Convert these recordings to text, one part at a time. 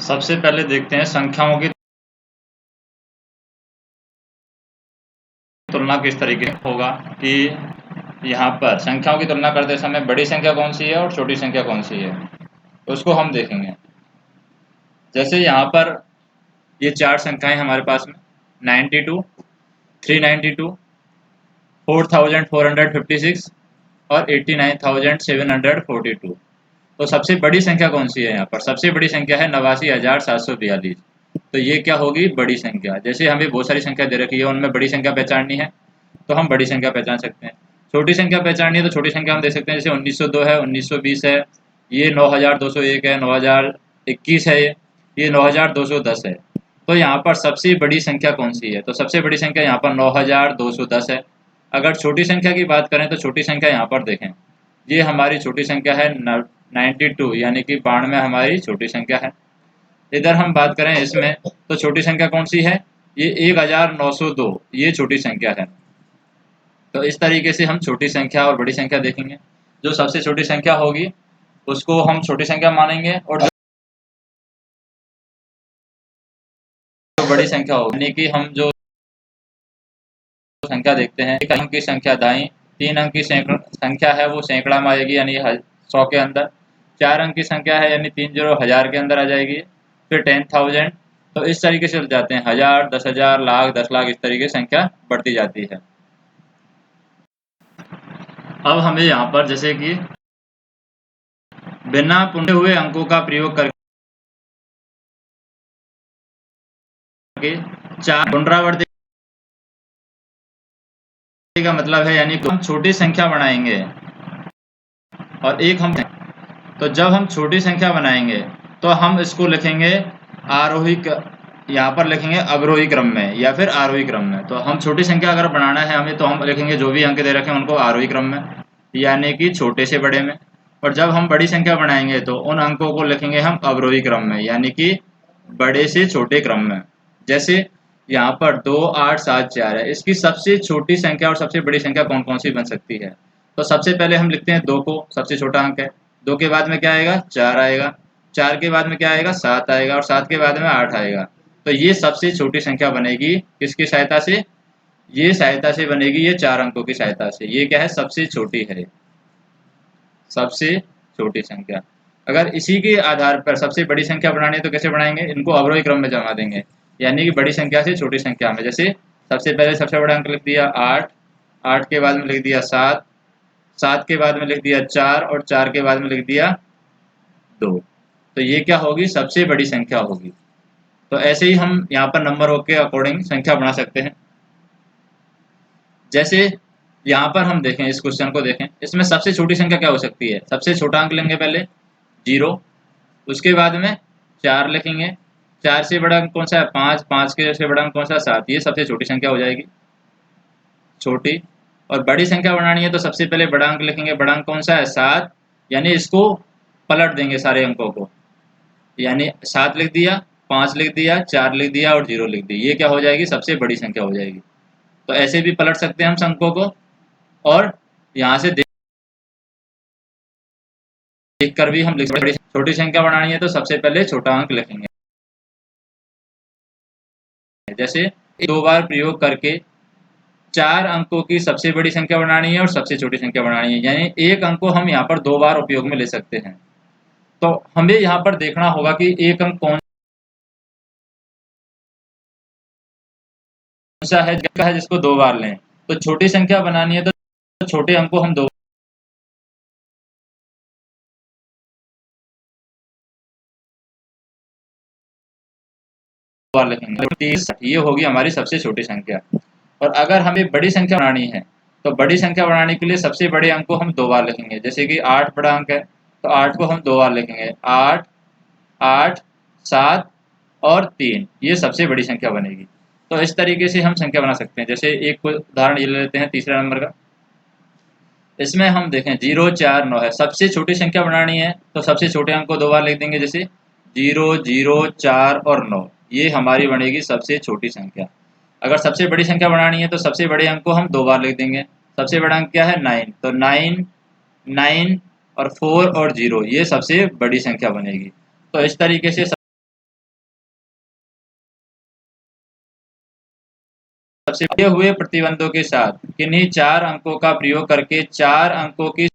सबसे पहले देखते हैं संख्याओं की तुलना किस तरीके से होगा कि यहाँ पर संख्याओं की तुलना करते समय बड़ी संख्या कौन सी है और छोटी संख्या कौन सी है, उसको हम देखेंगे। जैसे यहाँ पर ये चार संख्याएं हमारे पास में 92, 392, 4456 और 89,742। तो सबसे बड़ी संख्या कौन सी है? यहाँ पर सबसे बड़ी संख्या है 89,742। तो ये क्या होगी? बड़ी संख्या। जैसे हमें बहुत सारी संख्या दे रखी है, उनमें बड़ी संख्या पहचाननी है तो हम बड़ी संख्या पहचान सकते हैं। छोटी संख्या पहचाननी है तो छोटी संख्या हम देख सकते हैं, जैसे 1902 है, 1920 है, ये 9201 है, 9021 है, ये 9210 है। तो यहाँ पर सबसे बड़ी संख्या कौन सी है? तो सबसे बड़ी संख्या यहाँ पर 9210 है। अगर छोटी संख्या की बात करें तो छोटी संख्या यहाँ पर देखें, ये हमारी छोटी संख्या है 92, यानी कि 92 हमारी छोटी संख्या है। इधर हम बात करें इसमें तो छोटी संख्या कौन सी है? ये 1902, ये छोटी संख्या है। तो इस तरीके से हम छोटी संख्या और बड़ी संख्या देखेंगे। जो सबसे छोटी संख्या होगी उसको हम छोटी संख्या मानेंगे, और जो बड़ी संख्या होगी, यानी कि हम जो संख्या देखते हैं, एक अंक की संख्या दाईं, 3 अंक की संख्या है वो सैकड़ा में आएगी, यानी 100 के अंदर। 4 अंक की संख्या है यानी 30 1000 के अंदर आ जाएगी। फिर 10,000, तो इस तरीके से जाते हैं 1000, 10,000, लाख, 10 लाख, इस तरीके से संख्या बढ़ती जाती है। अब हमें यहाँ पर जैसे कि बिना पूरे हुए अंकों का प्रयोग करके 4 पुनरावृत्ति का मतलब है, यानी हम छोटी संख्या बनाएंगे और एक हम, तो जब हम छोटी संख्या बनाएंगे तो हम इसको लिखेंगे आरोही, यहाँ पर लिखेंगे अवरोही क्रम में या फिर आरोही क्रम में। तो हम छोटी संख्या अगर बनाना है हमें तो हम लिखेंगे जो भी अंक दे रखे हैं उनको आरोही क्रम में, यानी कि छोटे से बड़े में। और जब हम बड़ी संख्या बनाएंगे तो उन अंकों को लिखेंगे हम अवरोही क्रम में, यानी कि बड़े से छोटे क्रम में। जैसे यहाँ पर 2, 8, 7, 4 है, इसकी सबसे छोटी संख्या और सबसे बड़ी संख्या कौन कौन सी बन सकती है? तो सबसे पहले हम लिखते हैं 2 को, सबसे छोटा अंक है। 2 के बाद में क्या आएगा? 4 आएगा। 4 के बाद में क्या आएगा? 7 आएगा। और 7 के बाद में 8 आएगा। तो ये सबसे छोटी संख्या बनेगी किसकी सहायता से? ये सहायता से बनेगी, ये 4 अंकों की सहायता से। ये क्या है? सबसे छोटी है, सबसे छोटी संख्या। अगर इसी के आधार पर सबसे बड़ी संख्या बनानी है तो कैसे बनाएंगे? इनको अवरोही क्रम में जमा देंगे, यानी कि बड़ी संख्या से छोटी संख्या में। जैसे सबसे पहले सबसे बड़ा अंक लिख दिया 8, 8 के बाद में लिख दिया 7, 7 के बाद में लिख दिया 4 और 4 के बाद में लिख दिया 2। तो ये क्या होगी? सबसे बड़ी संख्या होगी। तो ऐसे ही हम यहाँ पर नंबरों के अकॉर्डिंग संख्या बना सकते हैं। जैसे यहाँ पर हम देखें, इस क्वेश्चन को देखें, इसमें सबसे छोटी संख्या क्या हो सकती है? सबसे छोटा अंक लेंगे पहले 0, उसके बाद में 4 लिखेंगे। 4 से बड़ा अंक कौन सा है? 5, 5 के से बड़ा अंक कौन सा? 7। ये सबसे छोटी संख्या हो जाएगी, छोटी। और बड़ी संख्या बनानी है तो सबसे पहले बड़ा अंक लिखेंगे। बड़ा अंक कौन सा है? 7, यानी इसको पलट देंगे सारे अंकों को, यानी 7 लिख दिया, 5 लिख दिया, 4 लिख दिया और 0 लिख दी। ये क्या हो जाएगी? सबसे बड़ी संख्या हो जाएगी। तो ऐसे भी पलट सकते हैं हम अंकों को, और यहाँ से देख कर भी हम लिख सकते हैं। छोटी संख्या बनानी है तो सबसे पहले छोटा अंक लिखेंगे। जैसे 2 बार प्रयोग करके 4 अंकों की सबसे बड़ी संख्या बनानी है और सबसे छोटी संख्या बनानी है, यानी एक अंक को हम यहाँ पर 2 बार उपयोग में ले सकते हैं। तो हमें यहाँ पर देखना होगा कि एक अंक कौन सा है जिसको 2 बार लें। तो छोटी संख्या बनानी है तो छोटे अंक को हम 2 बार लिखेंगे। 30, ये होगी हमारी सबसे छोटी संख्या। और अगर हमें बड़ी संख्या बनानी है तो बड़ी संख्या बनाने के लिए सबसे बड़े अंक को हम 2 बार लिखेंगे। जैसे कि 8 बड़ा अंक है तो 8 को हम 2 बार लिखेंगे। 8, 8, 7 और 3, ये सबसे बड़ी संख्या बनेगी। तो इस तरीके से हम संख्या बना सकते हैं। जैसे एक उदाहरण ये ले लेते हैं, तीसरा नंबर का। इसमें हम देखें 0, 4, 9 है। सबसे छोटी संख्या बनानी है तो सबसे छोटे अंक को 2 बार लिख देंगे। जैसे 0, 0, 4 और 9, ये हमारी बनेगी सबसे छोटी संख्या। अगर सबसे बड़ी संख्या बनानी है तो सबसे बड़े अंक को हम 2 बार लिख देंगे। सबसे बड़ा अंक क्या है? 9, तो 9, 9 और 4 और 0, ये सबसे बड़ी संख्या बनेगी। तो इस तरीके से सबसे दिए हुए प्रतिबंधों के साथ किन्हीं 4 अंकों का प्रयोग करके 4 अंकों की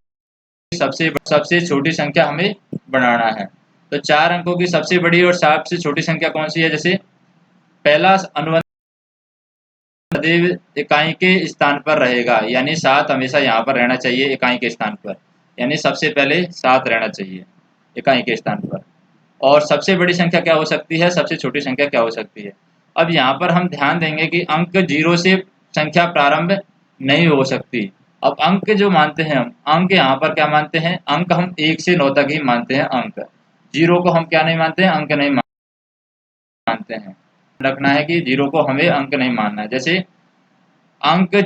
सबसे सबसे छोटी संख्या हमें बनाना है। तो 4 अंकों की सबसे बड़ी और सबसे छोटी संख्या कौन सी है? जैसे पहला अनुबंध सदैव इकाई के स्थान पर रहेगा, यानी 7 हमेशा यहाँ पर रहना चाहिए इकाई के स्थान पर, यानी सबसे पहले 7 रहना चाहिए इकाई के स्थान पर। और सबसे बड़ी संख्या क्या हो सकती है, सबसे छोटी संख्या क्या हो सकती है? अब यहाँ पर हम ध्यान देंगे कि अंक 0 से संख्या प्रारंभ नहीं हो सकती। अब अंक जो मानते हैं हम, अंक यहाँ पर क्या मानते हैं? अंक हम 1 से 9 तक ही मानते हैं अंक। 0 को हम क्या नहीं मानते हैं? अंक नहीं मानते हैं। रखना है कि 0 को हमें अंक नहीं मानना है। जैसे अंक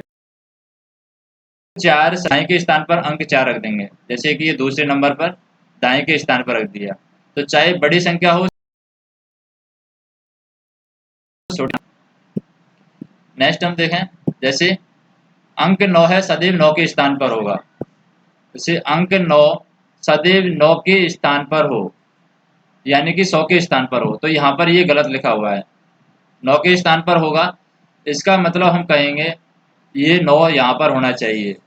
4 दाएं के स्थान पर अंक 4 रख देंगे, जैसे कि ये दूसरे नंबर पर दाएं के स्थान पर रख दिया। तो चाहे बड़ी संख्या हो छोटी। नेक्स्ट हम देखें, जैसे अंक 9 है, सदैव 9 के स्थान पर होगा। जैसे अंक 9 सदैव 9 के स्थान पर हो, यानी कि 100 के स्थान पर हो, तो यहाँ पर ये गलत लिखा हुआ है, 9 के स्थान पर होगा। इसका मतलब हम कहेंगे ये 9 यहाँ पर होना चाहिए,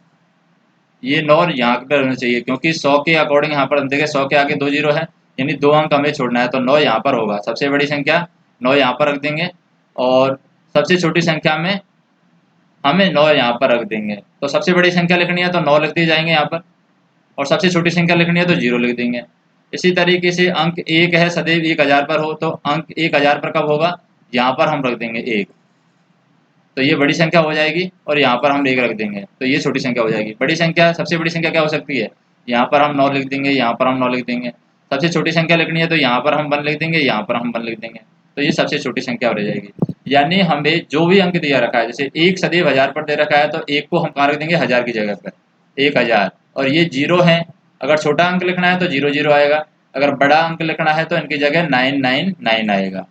ये 9 यहाँ पर होना चाहिए, क्योंकि 100 के अकॉर्डिंग यहाँ पर हम देखें 100 के आगे 2 जीरो है, यानी 2 अंक हमें छोड़ना है, तो 9 यहाँ पर होगा। सबसे बड़ी संख्या 9 यहाँ पर रख देंगे और सबसे छोटी संख्या में हमें 9 यहाँ पर रख देंगे। तो सबसे बड़ी संख्या लिखनी है तो 9 लिखते जाएंगे यहाँ पर, और सबसे छोटी संख्या लिखनी है तो 0 लिख देंगे। इसी तरीके से अंक 1 है, सदैव 1000 पर हो, तो अंक 1000 पर कब होगा? यहाँ पर हम रख देंगे 1, तो ये बड़ी संख्या हो जाएगी, और यहाँ पर हम 1 रख देंगे, तो ये छोटी संख्या हो जाएगी। बड़ी संख्या, सबसे बड़ी संख्या क्या हो सकती है? यहाँ पर हम 9 लिख देंगे, यहाँ पर हम 9 लिख देंगे। सबसे छोटी संख्या लिखनी है तो यहाँ पर हम 1 लिख देंगे, यहाँ पर हम 1 लिख देंगे, तो ये सबसे छोटी संख्या हो जाएगी। यानी हमें जो भी अंक दिया रखा है, जैसे 1 सदैव 1000 पर दे रखा है, तो 1 को हम कहाँ रख देंगे? 1000 की जगह पर, 1000। और ये 0 है, अगर छोटा अंक लिखना है तो 00 आएगा, अगर बड़ा अंक लिखना है तो इनकी जगह 999 आएगा।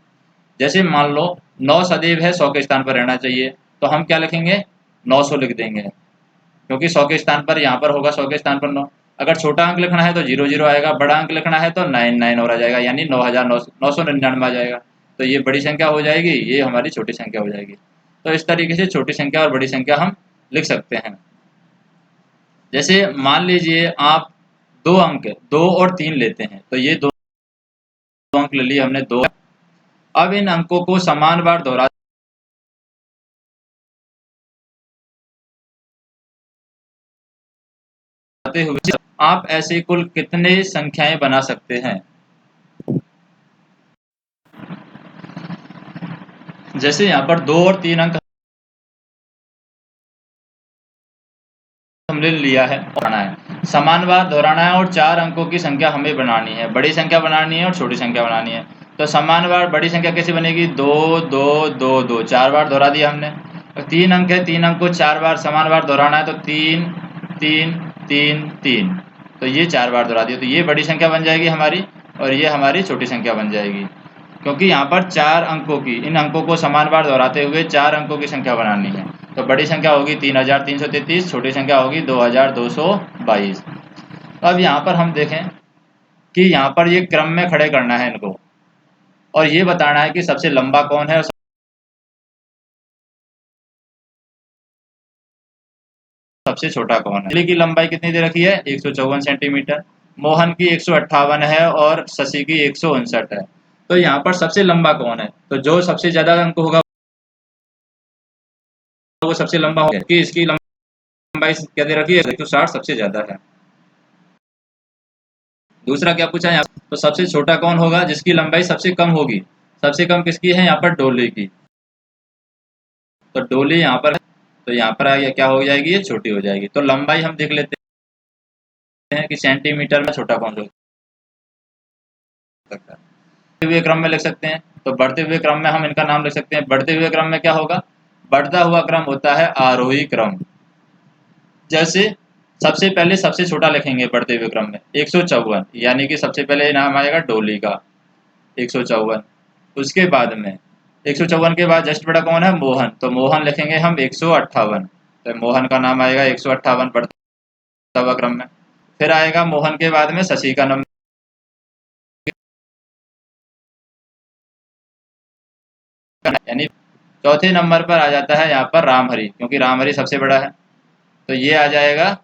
जैसे मान लो 9 सदैव है 100 के स्थान पर रहना चाहिए, तो हम क्या लिखेंगे? 900 लिख देंगे, क्योंकि 100 के स्थान पर यहाँ पर होगा 100 के स्थान पर 9। अगर छोटा अंक लिखना है तो 00 आएगा, बड़ा अंक लिखना है तो 99 और आ जाएगा, यानी 9999 आ जाएगा। तो ये बड़ी संख्या हो जाएगी, ये हमारी छोटी संख्या हो जाएगी। तो इस तरीके से छोटी संख्या और बड़ी संख्या हम लिख सकते हैं। जैसे मान लीजिए आप 2 अंक 2 और 3 लेते हैं, तो ये 2 अंक ले लिए हमने, 2। अब इन अंकों को समान बार दोहराते हुए आप ऐसे कुल कितने संख्याएं बना सकते हैं? जैसे यहाँ पर 2 और 3 अंक हमने लिया है, बनाना है, समान बार दोहराना है, और 4 अंकों की संख्या हमें बनानी है, बड़ी संख्या बनानी है और छोटी संख्या बनानी है। तो समान बार बड़ी संख्या कैसे बनेगी? 2 2 2 2, 4 बार दोहरा दिया हमने। 3 अंक है, 3 अंक को 4 बार समान बार दोहराना है, तो 3 3 3 3, तो ये 4 बार दोहरा दिया, तो ये बड़ी संख्या बन जाएगी हमारी, और ये हमारी छोटी संख्या बन जाएगी, क्योंकि यहाँ पर 4 अंकों की, इन अंकों को समान बार दोहराते हुए 4 अंकों की संख्या बनानी है। तो बड़ी संख्या होगी 3333, छोटी संख्या होगी 2222। अब यहाँ पर हम देखें कि यहाँ पर ये क्रम में खड़े करना है इनको, और ये बताना है कि सबसे लंबा कौन है और सबसे छोटा कौन है। बिजली की लंबाई कितनी दे रखी है? 154 सेंटीमीटर। मोहन की 158 है और शशि की 159 है। तो यहाँ पर सबसे लंबा कौन है? तो जो सबसे ज्यादा अंक होगा वो सबसे लंबा होगा, कि इसकी लंबाई क्या दे रखी है? 160 सबसे ज्यादा है। दूसरा क्या पूछा है यहाँ? तो सबसे छोटा कौन होगा? जिसकी लंबाई सबसे कम होगी। सबसे कम किसकी है? यहाँ पर डोले की। तो डोले यहाँ पर है, तो यहाँ पर आगे क्या हो जाएगी? ये छोटी हो जाएगी। तो लंबाई हम देख लेते हैं कि सेंटीमीटर में छोटा कौन हो सकता है। बढ़ते हुए क्रम में लिख सकते हैं, तो बढ़ते हुए क्रम में हम इनका नाम लिख सकते हैं। बढ़ते हुए क्रम में क्या होगा? बढ़ता हुआ क्रम होता है आरोही क्रम। जैसे सबसे पहले सबसे छोटा लिखेंगे बढ़ते हुए क्रम में 154, यानी कि सबसे पहले नाम आएगा डोली का 154। उसके बाद में 154 के बाद जस्ट बड़ा कौन है? मोहन। तो मोहन लिखेंगे हम 158, तो मोहन का नाम आएगा 158 बढ़ता हुआ क्रम में। फिर आएगा मोहन के बाद में शशि का नंबर, यानी चौथे नंबर पर आ जाता है यहाँ पर रामहरी, क्योंकि रामहरी सबसे बड़ा है, तो ये आ जाएगा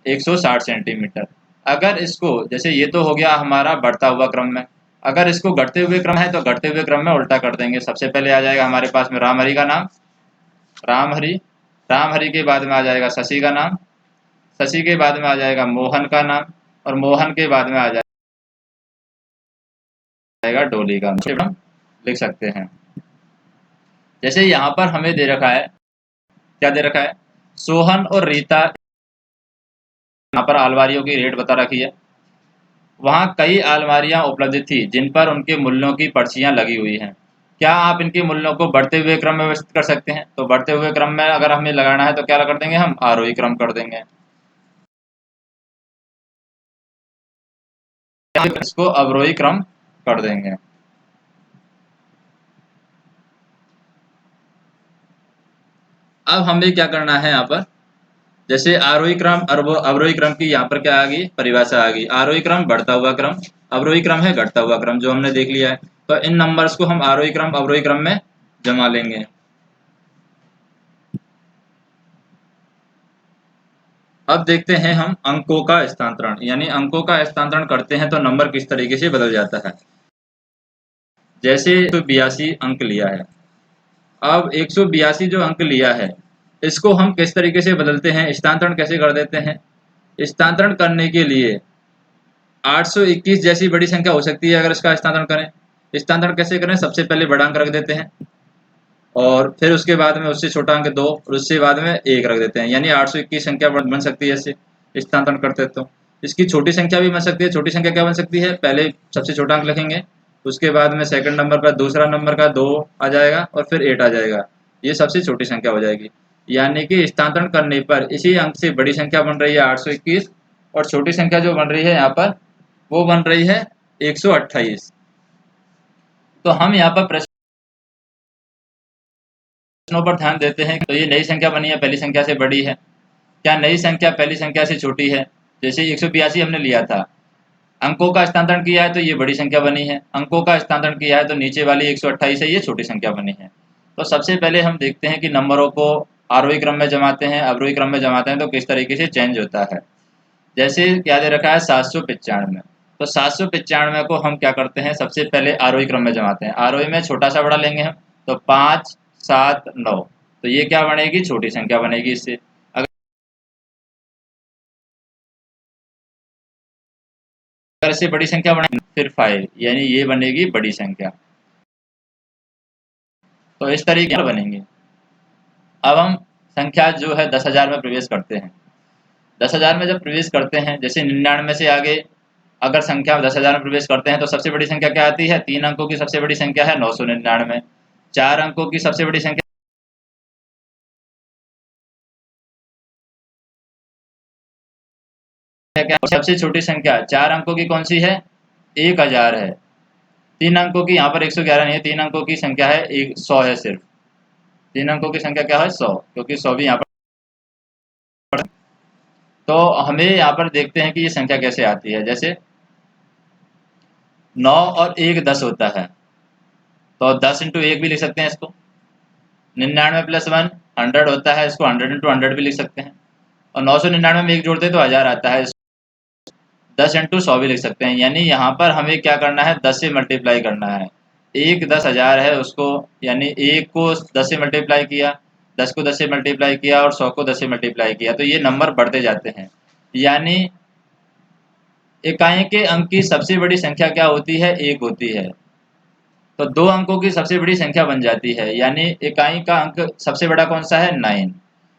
160 सेंटीमीटर। अगर इसको, जैसे ये तो हो गया हमारा बढ़ता हुआ क्रम में, अगर इसको घटते हुए क्रम है तो घटते हुए क्रम में उल्टा कर देंगे। सबसे पहले आ जाएगा हमारे पास में रामहरी का नाम, रामहरी। रामहरी के बाद में आ जाएगा शशि का नाम, शशि के बाद में आ जाएगा मोहन का नाम, और मोहन के बाद में आ जाएगा डोली का नाम। हम लिख सकते हैं। जैसे यहाँ पर हमें दे रखा है, क्या दे रखा है, सोहन और रीता, यहाँ पर अलमारियों की रेट बता रखी है। वहाँ कई अलमारियाँ उपलब्ध थी जिन पर उनके मूल्यों की पर्चियाँ लगी हुई हैं। क्या आप इनके मूल्यों को बढ़ते हुए क्रम में व्यवस्थित कर सकते हैं? तो बढ़ते हुए क्रम में अगर हमें लगाना है तो क्या कर देंगे, हम आरोही क्रम कर देंगे। इसको अवरोही क्रम कर देंगे। अब हमें क्या करना है यहाँ पर, जैसे आरोही क्रम, अवरोही क्रम की यहाँ पर क्या आ गई, परिभाषा आ गई। आरोही क्रम बढ़ता हुआ क्रम, अवरोही क्रम है घटता हुआ क्रम, जो हमने देख लिया है। तो इन नंबर्स को हम आरोही क्रम अवरोही क्रम में जमा लेंगे। अब देखते हैं हम अंकों का स्थानांतरण, यानी अंकों का स्थानांतरण करते हैं तो नंबर किस तरीके से बदल जाता है। जैसे 182 अंक लिया है, अब 182 जो अंक लिया है, इसको हम किस तरीके से बदलते हैं, स्थानांतरण कैसे कर देते हैं। स्थानांतरण करने के लिए 821 जैसी बड़ी संख्या हो सकती है अगर इसका स्थानांतरण करें। स्थानांतरण कैसे करें, सबसे पहले बड़ा अंक रख देते हैं, और फिर उसके बाद में उससे छोटा अंक 2, और उससे बाद में 1 रख देते हैं, यानी 821 संख्या बन सकती है इससे स्थानांतरण करते। तो इसकी छोटी संख्या भी बन सकती है। छोटी संख्या क्या बन सकती है, पहले सबसे छोटा अंक लिखेंगे, उसके बाद में सेकंड नंबर पर दूसरा नंबर का 2 आ जाएगा, और फिर 8 आ जाएगा, ये सबसे छोटी संख्या हो जाएगी। यानी कि स्थानांतरण करने पर इसी अंक से बड़ी संख्या बन रही है 821, और छोटी संख्या जो बन रही है यहाँ पर वो बन रही है 128। तो हम यहाँ पर प्रश्नों पर ध्यान देते हैं। तो ये नई संख्या बनी है, पहली संख्या से बड़ी है। क्या नई संख्या पहली संख्या से छोटी है? जैसे 182 हमने लिया था, अंकों का स्थानांतरण किया है तो ये बड़ी संख्या बनी है, अंकों का स्थानांतरण किया है तो नीचे वाली 128 है, ये छोटी संख्या बनी है। तो सबसे पहले हम देखते हैं कि नंबरों को आरोही क्रम में जमाते हैं, अवरोही क्रम में जमाते हैं तो किस तरीके से चेंज होता है। जैसे क्या दे रखा है, 795। तो 795 को हम क्या करते हैं, सबसे पहले आरोही क्रम में जमाते हैं। आरोही में छोटा सा बड़ा लेंगे हम, तो 5, 7, 9, तो ये क्या बनेगी, छोटी संख्या बनेगी इससे। अगर इससे बड़ी संख्या बनेगी फिर 5, यानी ये बनेगी बड़ी संख्या। तो इस तरीके से बनेंगे। अब हम संख्या जो है 10,000 में प्रवेश करते हैं। 10,000 में जब प्रवेश करते हैं, जैसे 99 से आगे अगर संख्या 10,000 में प्रवेश करते हैं तो सबसे बड़ी संख्या क्या आती है, 3 अंकों की सबसे बड़ी संख्या है 999। 4 अंकों की सबसे बड़ी संख्या क्या, सबसे छोटी संख्या 4 अंकों की कौन सी है, 1000 है। 3 अंकों की यहाँ पर 111 नहीं है, 3 अंकों की संख्या है 100 है सिर्फ। 3 अंकों की संख्या क्या है, 100, क्योंकि 100 भी यहाँ पर। तो हमें यहाँ पर देखते हैं कि ये संख्या कैसे आती है। जैसे 9 और 1 10 होता है, तो 10 इंटू 1 भी लिख सकते हैं इसको। 99 प्लस 1 100 होता है, इसको 100 इंटू 100 भी लिख सकते हैं। और 999 में 1 जोड़ते हैं तो 1000 आता है, 10 इंटू 100 भी लिख सकते हैं। यानी यहाँ पर हमें क्या करना है, 10 से मल्टीप्लाई करना है। 1 10,000 है उसको, यानी 1 को 10 से मल्टीप्लाई किया, 10 को 10 से मल्टीप्लाई किया, और 100 को 10 से मल्टीप्लाई किया, तो ये नंबर बढ़ते जाते हैं। यानी इकाई के अंक की सबसे बड़ी संख्या क्या होती है, 1 होती है। तो 2 अंकों की सबसे बड़ी संख्या बन जाती है, यानी इकाई का अंक सबसे बड़ा कौन सा है, 9।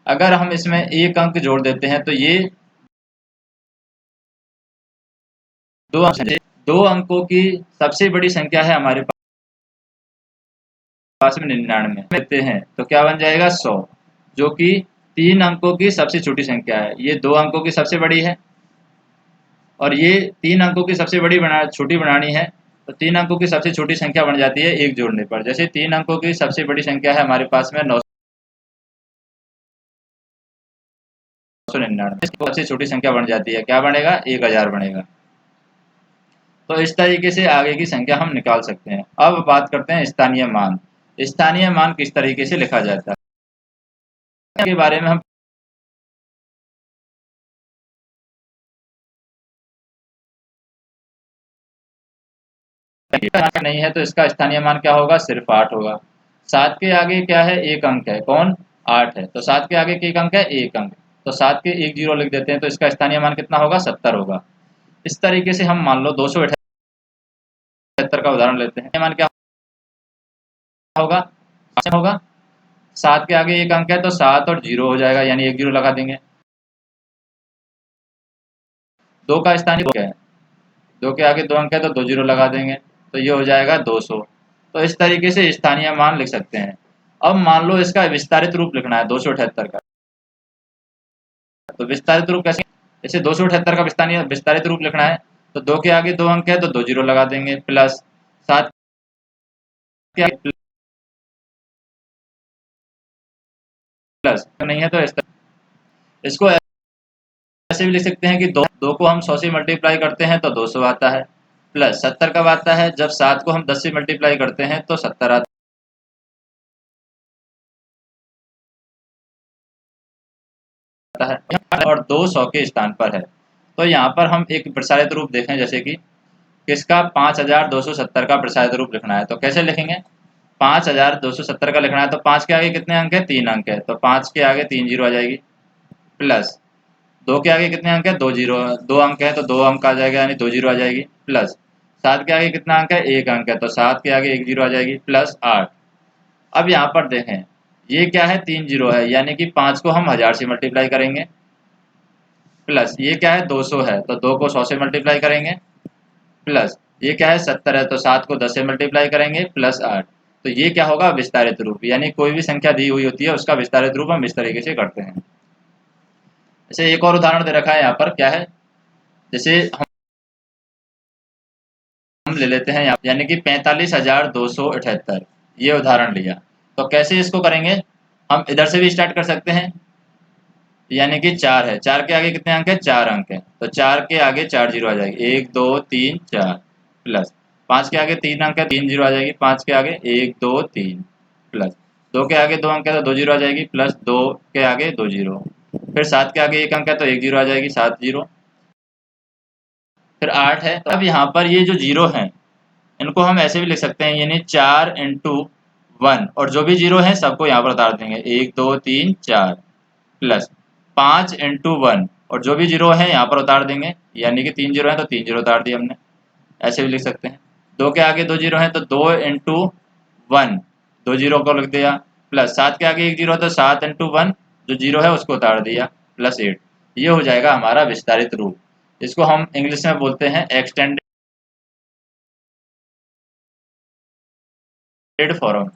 अगर हम इसमें 1 अंक जोड़ देते हैं तो ये 2 अंकों की सबसे बड़ी संख्या है हमारे पास में 99 देते हैं तो क्या बन जाएगा, 100, जो कि 3 अंकों की सबसे छोटी संख्या है। ये 2 अंकों की सबसे बड़ी है, और ये 3 अंकों की सबसे बड़ी छोटी बनानी है, तो 3 अंकों की सबसे छोटी संख्या बन जाती है 1 जोड़ने पर। जैसे 3 अंकों की सबसे बड़ी संख्या है हमारे पास में 999, सबसे छोटी संख्या बन जाती है, क्या बनेगा, 1000 बनेगा। तो इस तरीके से आगे की संख्या हम निकाल सकते हैं। अब बात करते हैं स्थानीय मान। स्थानीय मान किस तरीके से लिखा जाता है के बारे में हम नहीं है तो इसका स्थानीय मान क्या होगा, सिर्फ 8 होगा। 7 के आगे क्या है, एक अंक है, कौन, 8 है, तो 7 के आगे एक अंक है, एक अंक, तो 7 के एक जीरो लिख देते हैं, तो इसका स्थानीय मान कितना होगा, 70 होगा। इस तरीके से हम मान लो 278 का उदाहरण लेते हैं, मान क्या होगा, होगा 7 के आगे एक अंक है तो 7 और जीरो हो जाएगा, यानी एक जीरो लगा देंगे। 2 का स्थानीय क्या है, 2 के आगे 2 अंक है तो 2 जीरो लगा देंगे, तो ये हो जाएगा 200। तो इस तरीके से स्थानीय मान लिख सकते हैं। अब मान लो इसका विस्तारित रूप लिखना है 278 का, तो विस्तारित रूप कैसे, जैसे 278 का विस्तारित रूप लिखना है तो 2 के आगे 2 अंक है तो 2 जीरो लगा देंगे, प्लस 7 के आगे प्लस नहीं है तो इसको ऐसे भी लिख सकते हैं कि 2 को हम 100 से मल्टीप्लाई करते हैं तो 200 आता है, प्लस 70 कब आता है, जब 7 को हम 10 से मल्टीप्लाई करते हैं तो 70 आता है, और 2 100 के स्थान पर है। तो यहाँ पर हम एक प्रसारित रूप देखें, जैसे कि किसका, 5270 का प्रसारित रूप लिखना है, तो कैसे लिखेंगे, 5270 का लिखना है तो 5 के आगे कितने अंक है, 3 अंक है, तो 5 के आगे 3 जीरो आ जाएगी, प्लस 2 के आगे कितने अंक है, 2 जीरो, 2 अंक है तो 2 अंक आ जाएगा, यानी 2 जीरो आ जाएगी, प्लस 7 के आगे कितना अंक है, 1 अंक है तो 7 के आगे 1 जीरो आ जाएगी, प्लस 8। अब यहाँ पर देखें, ये क्या है, 3 जीरो है, यानी कि 5 को हम 1000 से मल्टीप्लाई करेंगे, प्लस ये क्या है, 200 है तो 2 को 100 से मल्टीप्लाई करेंगे, प्लस ये क्या है, 70 है तो 7 को 10 से मल्टीप्लाई करेंगे, प्लस 8। तो ये क्या होगा, विस्तारित रूप, यानी कोई भी संख्या दी हुई होती है उसका विस्तारित रूप हम इस तरीके से करते हैं। जैसे एक और उदाहरण दे रखा है यहाँ पर, क्या है, जैसे हम ले लेते हैं यहाँ, यानी कि 45,278, ये उदाहरण लिया। तो कैसे इसको करेंगे, हम इधर से भी स्टार्ट कर सकते हैं, यानी कि 4 है, 4 के आगे कितने अंक है, 4 अंक है, तो 4 के आगे 4 जीरो आ जाएगी, 1 2 3 4, प्लस 5 के आगे 3 अंक है, 3 जीरो आ जाएगी, 5 के आगे 1 2 3, प्लस 2 के आगे 2 अंक है तो 2 जीरो आ जाएगी, प्लस 2 के आगे 2 जीरो, फिर 7 के आगे 1 अंक है तो 1 जीरो आ जाएगी, 7 जीरो, फिर 8 है। तो अब यहाँ पर ये जो जीरो हैं इनको हम ऐसे भी लिख सकते हैं, यानी 4 इंटू 1, और जो भी जीरो है सबको यहाँ पर उतार देंगे, 1 2 3 4, प्लस 5 इंटू 1, और जो भी जीरो है यहाँ पर उतार देंगे, यानी कि 3 जीरो है तो 3 जीरो उतार दिए हमने, ऐसे भी लिख सकते हैं। 2 के आगे 2 जीरो है तो 2 इंटू 1, 2 जीरो को लिख दिया, प्लस 7 के आगे 1 जीरो है तो 7 इंटू 1, जो जीरो है उसको उतार दिया, प्लस 8। ये हो जाएगा हमारा विस्तारित रूप। इसको हम इंग्लिश में बोलते हैं एक्सटेंडेड फॉर्म।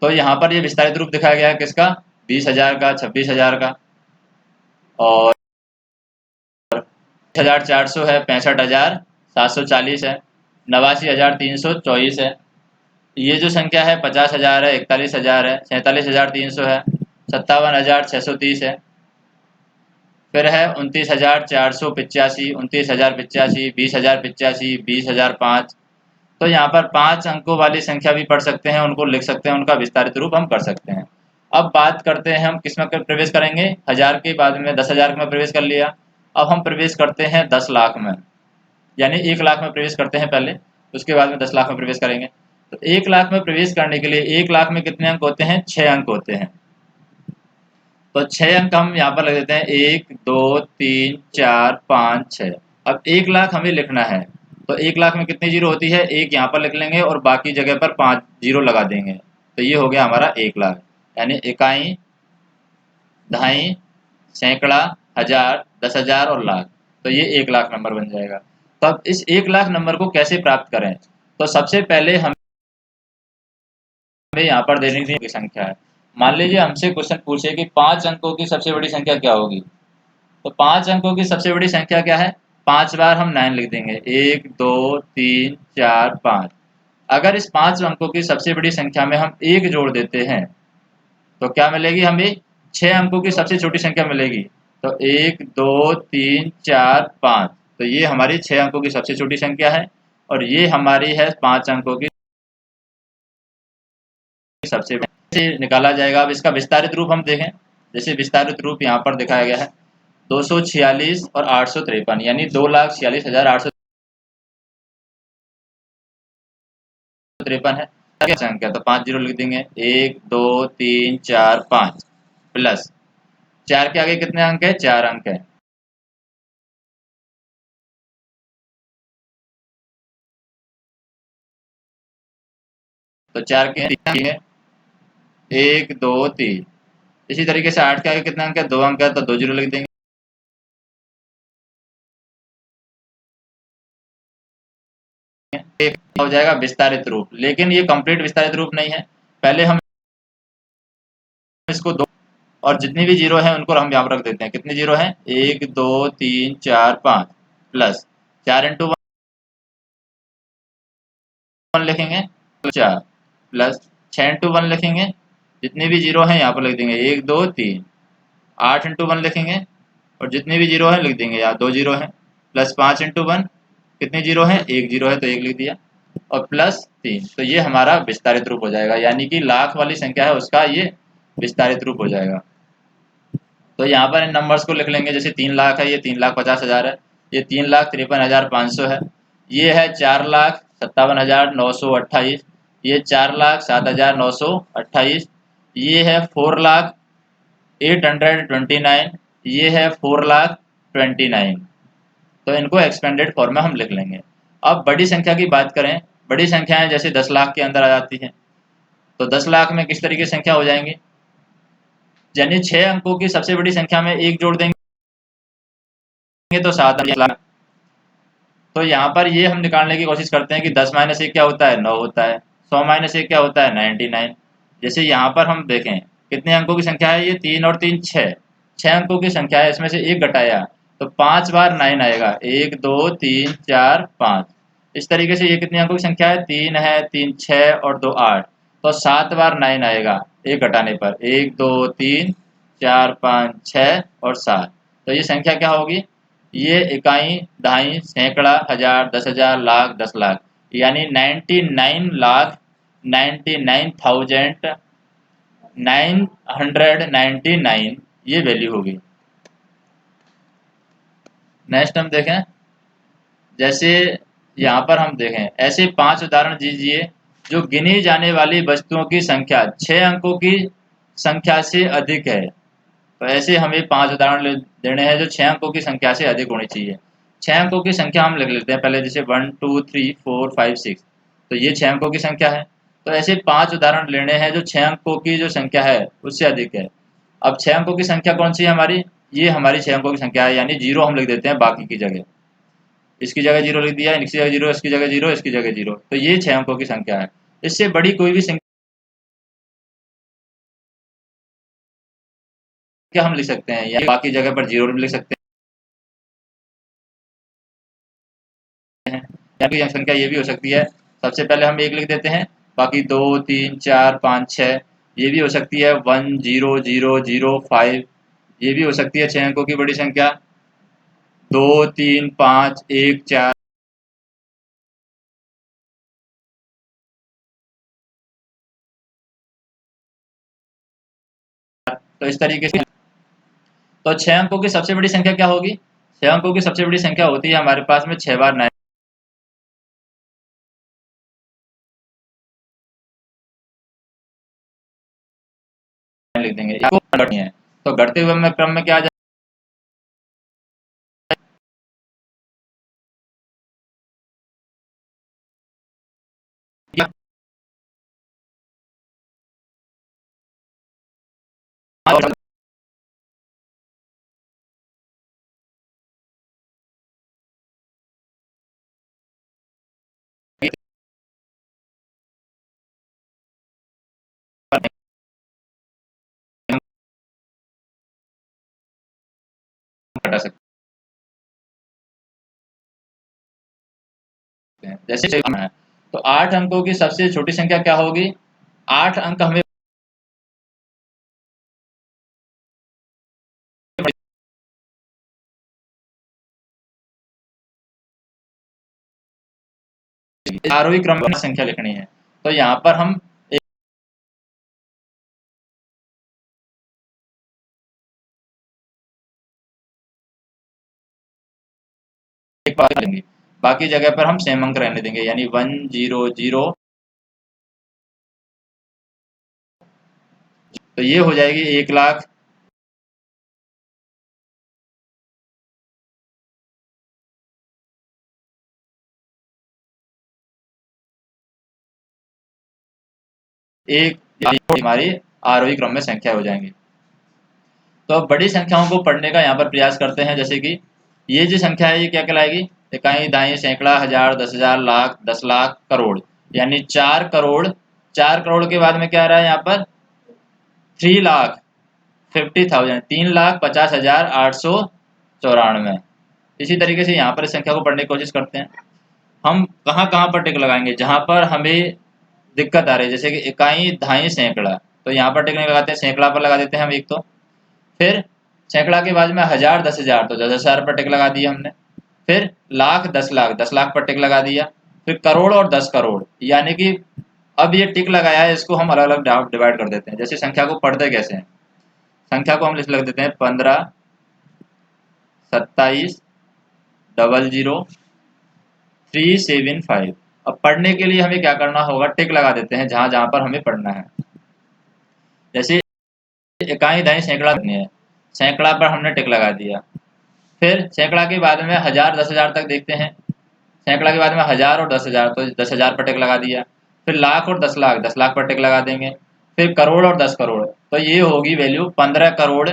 तो यहाँ पर ये विस्तारित रूप दिखाया गया है किसका, 20,000 का, 26,000 का, और 1,400 है, 65,740 है, 89,324 है, ये जो संख्या है 50,000 है, 41,000 है, 47,300 है, 57,630 है, फिर है 29,485, 29,085, 20,085, 20,005। तो यहाँ पर 5 अंकों वाली संख्या भी पढ़ सकते हैं, उनको लिख सकते हैं, उनका विस्तारित रूप हम कर सकते हैं। अब बात करते हैं हम किस में प्रवेश करेंगे, 1000 के बाद में 10,000 में प्रवेश कर लिया, अब हम प्रवेश करते हैं 10 लाख में, यानी 1 लाख में प्रवेश करते हैं पहले, उसके बाद में 10 लाख में प्रवेश करेंगे। तो 1 लाख में प्रवेश करने के लिए 1 लाख में कितने अंक होते हैं, 6 अंक होते हैं, तो 6 अंक हम यहाँ पर लग देते हैं, 1 2 3 4 5 6। अब 1 लाख हमें लिखना है तो 1 लाख में कितनी जीरो होती है, एक यहाँ पर लिख लेंगे और बाकी जगह पर 5 जीरो लगा देंगे, तो ये हो गया हमारा 1 लाख, यानी इकाई, दहाई, सैकड़ा, हजार, 10,000 और लाख, तो ये 1 लाख नंबर बन जाएगा। तो अब इस 1 लाख नंबर को कैसे प्राप्त करें, तो सबसे पहले हमें यहाँ पर देने की संख्या है। मान लीजिए हमसे क्वेश्चन पूछे कि 5 अंकों की सबसे बड़ी संख्या क्या होगी, तो 5 अंकों की सबसे बड़ी संख्या क्या है, 5 बार हम 9 लिख देंगे, 1 2 3 4 5। अगर इस 5 अंकों की सबसे बड़ी संख्या में हम 1 जोड़ देते हैं तो क्या मिलेगी, हमें 6 अंकों की सबसे छोटी संख्या मिलेगी, तो 1 2 3 4 5, तो ये हमारी 6 अंकों की सबसे छोटी संख्या है, और ये हमारी है 5 अंकों की सबसे से निकाला जाएगा। अब इसका विस्तारित रूप हम देखें, जैसे विस्तारित रूप यहाँ पर दिखाया गया है 246 और 853, यानी 2,46,853 है। क्या अंक है, तो 5 जीरो लिख देंगे। 1 2 3 4 5 प्लस 4 के आगे कितने अंक है, 4 अंक है। तो 4 के 3 है, 1 2 3। इसी तरीके से 8 के आगे कितने अंक है, 2 अंक है, तो 2 जीरो लिख देंगे। एक हो जाएगा विस्तारित रूप, लेकिन ये कंप्लीट विस्तारित रूप नहीं है। पहले हम इसको दो और जितनी भी जीरो है उनको हम यहाँ पर रख देते हैं। कितने जीरो हैं, 1 2 3 4 5 प्लस 4 इंटू 1 लिखेंगे 4 प्लस 6 इंटू 1 लिखेंगे, जितने भी जीरो हैं यहाँ पर लिख देंगे 1 2 3। 8 इंटू 1 लिखेंगे और जितने भी जीरो हैं लिख देंगे, यहाँ 2 जीरो हैं, प्लस 5 इंटू 1, कितने जीरो हैं, 1 जीरो है तो 1 लिख दिया, और प्लस 3। तो ये हमारा विस्तारित रूप हो जाएगा, यानी कि लाख वाली संख्या है उसका ये विस्तारित रूप हो जाएगा। तो यहाँ पर इन नंबर्स को लिख लेंगे, जैसे 3 लाख है, ये 3,50,000 है, ये 3,53,500 है, ये है 4,57,928, ये 4,07,928, ये है 4,08,29, ये है 4,29। तो इनको एक्सपेंडेड फॉर्म में हम लिख लेंगे। अब बड़ी संख्या की बात करें, बड़ी संख्याएं जैसे 10 लाख के अंदर आ जाती हैं, तो 10 लाख में किस तरीके से संख्या हो जाएंगी, यानी 6 अंकों की सबसे बड़ी संख्या में 1 जोड़ देंगे तो 7 लाख। तो यहाँ पर ये हम निकालने की कोशिश करते हैं कि 10 माइनस 1 क्या होता है, 9 होता है। 100 माइनस 1 क्या होता है, 99। जैसे यहाँ पर हम देखें कितने अंकों की संख्या है, ये 3 और 3 6, 6 अंकों की संख्या है, इसमें से 1 घटाया तो 5 बार 9 आएगा, 1 2 3 4 5। इस तरीके से ये कितने अंकों की संख्या है, 3 है, 3 6 और 2 8, तो 7 बार 9 आएगा 1 घटाने पर, 1 2 3 4 5 6 और 7। तो ये संख्या क्या होगी, ये इकाई, दहाई, सैकड़ा, हजार, 10,000, लाख, 10 लाख, यानी 99,00,000 99,999 ये वैल्यू होगी। नेक्स्ट हम देखें, जैसे यहाँ पर हम देखें ऐसे 5 उदाहरण दीजिए जो गिनी जाने वाली वस्तुओं की संख्या 6 अंकों की संख्या से अधिक है। तो ऐसे हमें 5 उदाहरण देने हैं जो 6 अंकों की संख्या से अधिक होनी चाहिए। 6 अंकों की संख्या हम लिख लेते हैं पहले, जैसे 1 2 3 4 5 6, तो ये 6 अंकों की संख्या है। तो ऐसे 5 उदाहरण लेने हैं जो 6 अंकों की जो संख्या है उससे अधिक है। अब 6 अंकों की संख्या कौन सी है हमारी, ये हमारी 6 अंकों की संख्या है, यानी जीरो हम लिख देते हैं बाकी की जगह। इसकी जगह जीरो लिख दिया, इसकी जगह जीरो, इसकी जगह जीरो, इसकी जगह जीरो, तो ये 6 अंकों की संख्या है। इससे बड़ी कोई भी संख्या हम लिख सकते हैं, या बाकी जगह पर जीरो भी लिख सकते हैं, या कोई संख्या ये भी हो सकती है, सबसे पहले हम 1 लिख देते हैं, बाकी 2 3 4 5 6, ये भी हो सकती है 1 0 0 0 5, ये भी हो सकती है 6 अंकों की बड़ी संख्या 2 3 5 1 4। तो इस तरीके से, तो 6 अंकों की सबसे बड़ी संख्या क्या होगी, 6 अंकों की सबसे बड़ी संख्या होती है हमारे पास में 6 बार 9 लिख देंगे, इसको घटनी है। तो घटते हुए में क्रम में क्या आ जाएगा, घटा सकते हैं, जैसे है। तो 8 अंकों की सबसे छोटी संख्या क्या होगी, 8 अंक हमें आरोही क्रम में संख्या लिखनी है। तो यहाँ पर हम एक बार लेंगे, बाकी जगह पर हम सेम अंक रहने देंगे, यानी 100। तो ये हो जाएगी 1,00,000। एक हमारी आरोही क्रम में संख्या हो जाएंगी। तो अब बड़ी संख्याओं को पढ़ने का यहाँ पर प्रयास करते हैं, जैसे कि ये जो संख्या है ये क्या कहलाएगी? इकाई, दाई, सैकड़ा, हजार, 10,000, लाख, 10,00,000, करोड़, यानी 4 करोड़। 4 करोड़ के बाद में क्या आ रहा है यहाँ पर? 3,50,000, 3,50,894। इसी तरीके से यहाँ पर इस संख्या को पढ़ने की कोशिश करते हैं। हम कहाँ कहाँ पर टिक लगाएंगे? जहाँ पर हमें दिक्कत आ रही है, जैसे कि इकाई, धाई, सैकड़ा, तो यहाँ पर टिक नहीं लगाते हैं, सैकड़ा पर लगा देते हैं हम एक। तो फिर सैकड़ा के बाद में हजार, 10,000, तो 10,000 पर टिक लगा दिया हमने। फिर लाख, 10,00,000, 10,00,000 पर टिक लगा दिया। फिर करोड़ और 10 करोड़, यानी कि अब ये टिक लगाया है, इसको हम अलग अलग डिवाइड कर देते हैं। जैसे संख्या को पढ़ते कैसे हैं? संख्या को हम लिख देते हैं 15, 27, 00, 375। अब पढ़ने के लिए हमें क्या करना होगा? टिक लगा देते हैं जहां जहां पर हमें पढ़ना है। जैसे इकाई, दाई, सैकड़ा रखनी है, सैकड़ा पर हमने टिक लगा दिया। फिर सैकड़ा के बाद में हजार, 10,000 तक देखते हैं, सैकड़ा के बाद में हजार और 10,000, तो 10,000 पर टिक लगा दिया। फिर लाख और 10,00,000, 10,00,000 पर टिक लगा देंगे। फिर करोड़ और 10 करोड़, तो ये होगी वैल्यू 15 करोड़।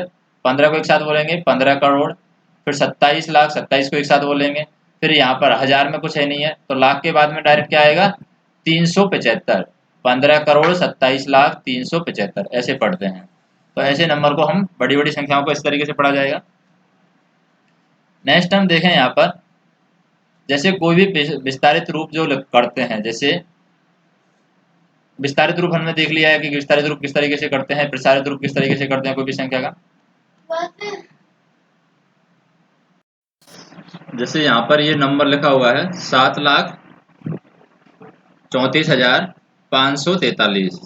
15 को एक साथ बोलेंगे 15 करोड़। फिर 27,00,000, 27 को एक साथ बोलेंगे। फिर यहाँ पर हजार में कुछ है नहीं है, तो लाख के बाद में डायरेक्ट क्या आएगा? 375। 15 करोड़, 27,00,000, 375, ऐसे पढ़ते हैं। तो ऐसे नंबर को हम बड़ी बड़ी संख्याओं को इस तरीके से पढ़ा जाएगा। नेक्स्ट हम देखें यहाँ पर, जैसे कोई भी विस्तारित रूप जो करते हैं, जैसे विस्तारित रूप हमने देख लिया है कि विस्तारित रूप किस तरीके से करते हैं, प्रसारित रूप किस तरीके से करते हैं कोई भी संख्या का। जैसे यहाँ पर ये नंबर लिखा हुआ है 7,34,543।